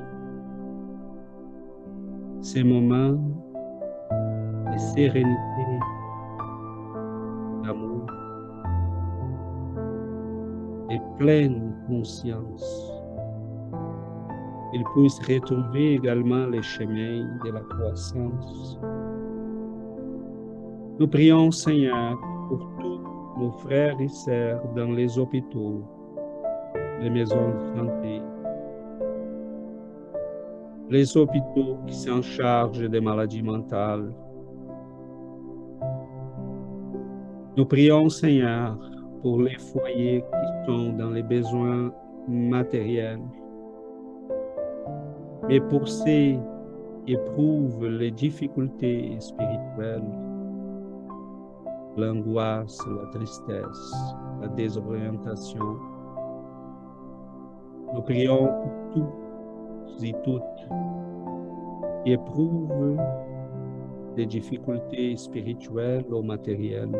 ces moments de sérénité, d'amour, et pleine conscience. Qu'ils puissent retrouver également les chemins de la croissance. Nous prions, Seigneur, pour tous nos frères et sœurs dans les hôpitaux, les maisons de santé, les hôpitaux qui s'en chargent des maladies mentales. Nous prions, Seigneur, pour les foyers qui sont dans les besoins matériels, mais pour ceux qui éprouvent les difficultés spirituelles, l'angoisse, la tristesse, la désorientation. Nous prions pour tous et toutes qui éprouvent des difficultés spirituelles ou matérielles.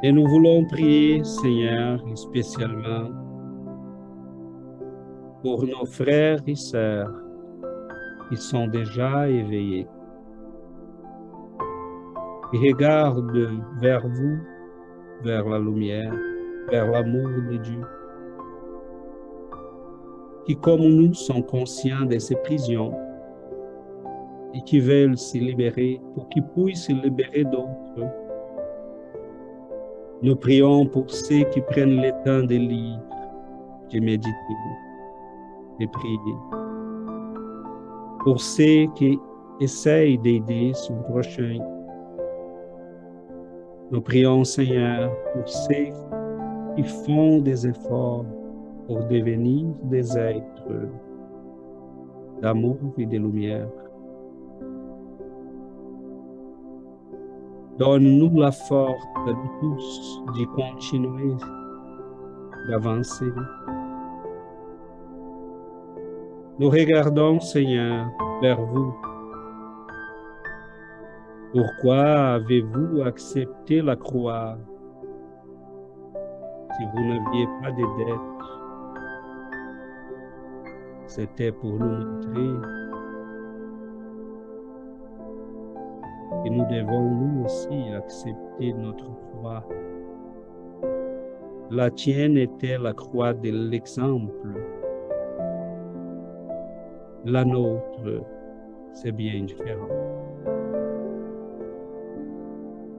Et nous voulons prier, Seigneur, spécialement pour nos frères et sœurs qui sont déjà éveillés. Ils regardent vers vous, vers la lumière, vers l'amour de Dieu, qui comme nous sont conscients de ces prisons et qui veulent se libérer pour qu'ils puissent libérer d'autres. Nous prions pour ceux qui prennent le temps de lire, de méditer, de prier. Pour ceux qui essayent d'aider son prochain. Nous prions, Seigneur, pour ceux qui font des efforts pour devenir des êtres d'amour et de lumière. Donne-nous la force de tous de continuer d'avancer. Nous regardons, Seigneur, vers vous. Pourquoi avez-vous accepté la croix si vous n'aviez pas de dettes? C'était pour nous montrer que nous devons nous aussi accepter notre croix. La tienne était la croix de l'exemple. La nôtre, c'est bien différent.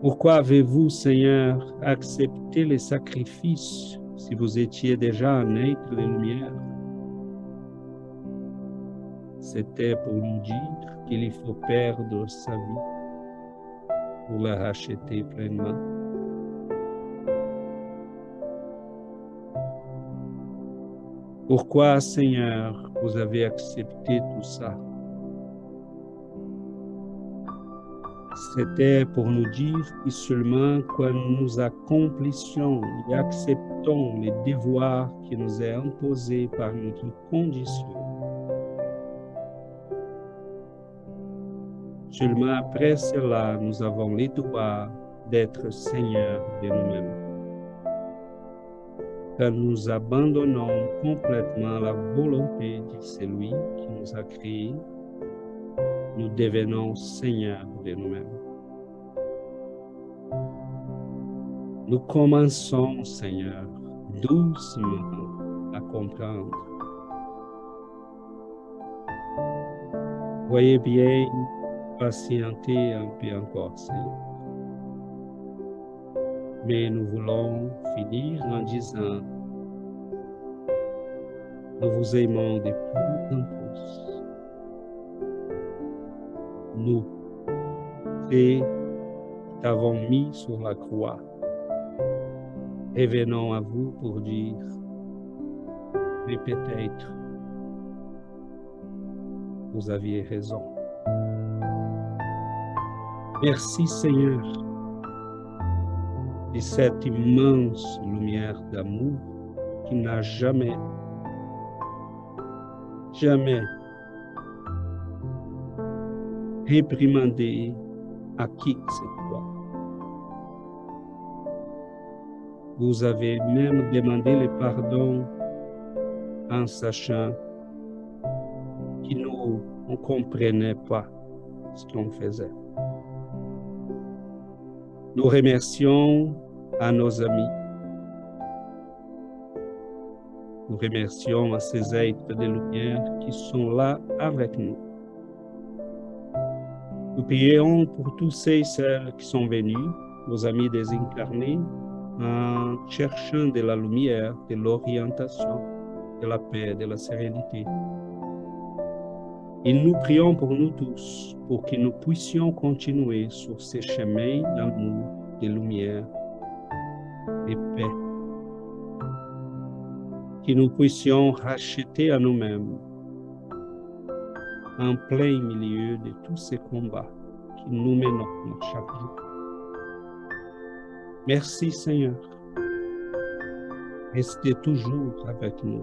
Pourquoi avez-vous, Seigneur, accepté les sacrifices si vous étiez déjà un être de lumière? C'était pour nous dire qu'il faut perdre sa vie pour la racheter pleinement. Pourquoi, Seigneur, vous avez accepté tout ça? C'était pour nous dire que seulement quand nous accomplissions et acceptons les devoirs qui nous est imposés par notre condition, seulement après cela, nous avons les droits d'être Seigneurs de nous-mêmes. Quand nous abandonnons complètement la volonté de celui qui nous a créés, nous devenons Seigneurs de nous-mêmes. Nous commençons, Seigneur, doucement à comprendre. Voyez bien, patienter un peu encore, Seigneur. Mais nous voulons finir en disant, nous vous aimons de plus en plus. Nous qui t'avons mis sur la croix, Et venons à vous pour dire, mais peut-être, vous aviez raison. Merci Seigneur de cette immense lumière d'amour qui n'a jamais réprimandé à qui que ce soit. Vous avez même demandé le pardon en sachant que nous ne comprenions pas ce qu'on faisait. Nous remercions à nos amis. Nous remercions à ces êtres de lumière qui sont là avec nous. Nous prions pour tous ceux et celles qui sont venus, nos amis désincarnés, en cherchant de la lumière, de l'orientation, de la paix, de la sérénité. Et nous prions pour nous tous, pour que nous puissions continuer sur ces chemins d'amour, de lumière, de paix. Que nous puissions racheter à nous-mêmes, en plein milieu de tous ces combats que nous menons chaque jour. Merci Seigneur. Restez toujours avec nous,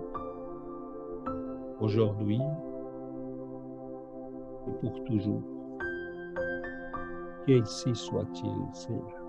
aujourd'hui et pour toujours. Qu'ainsi soit-il, Seigneur.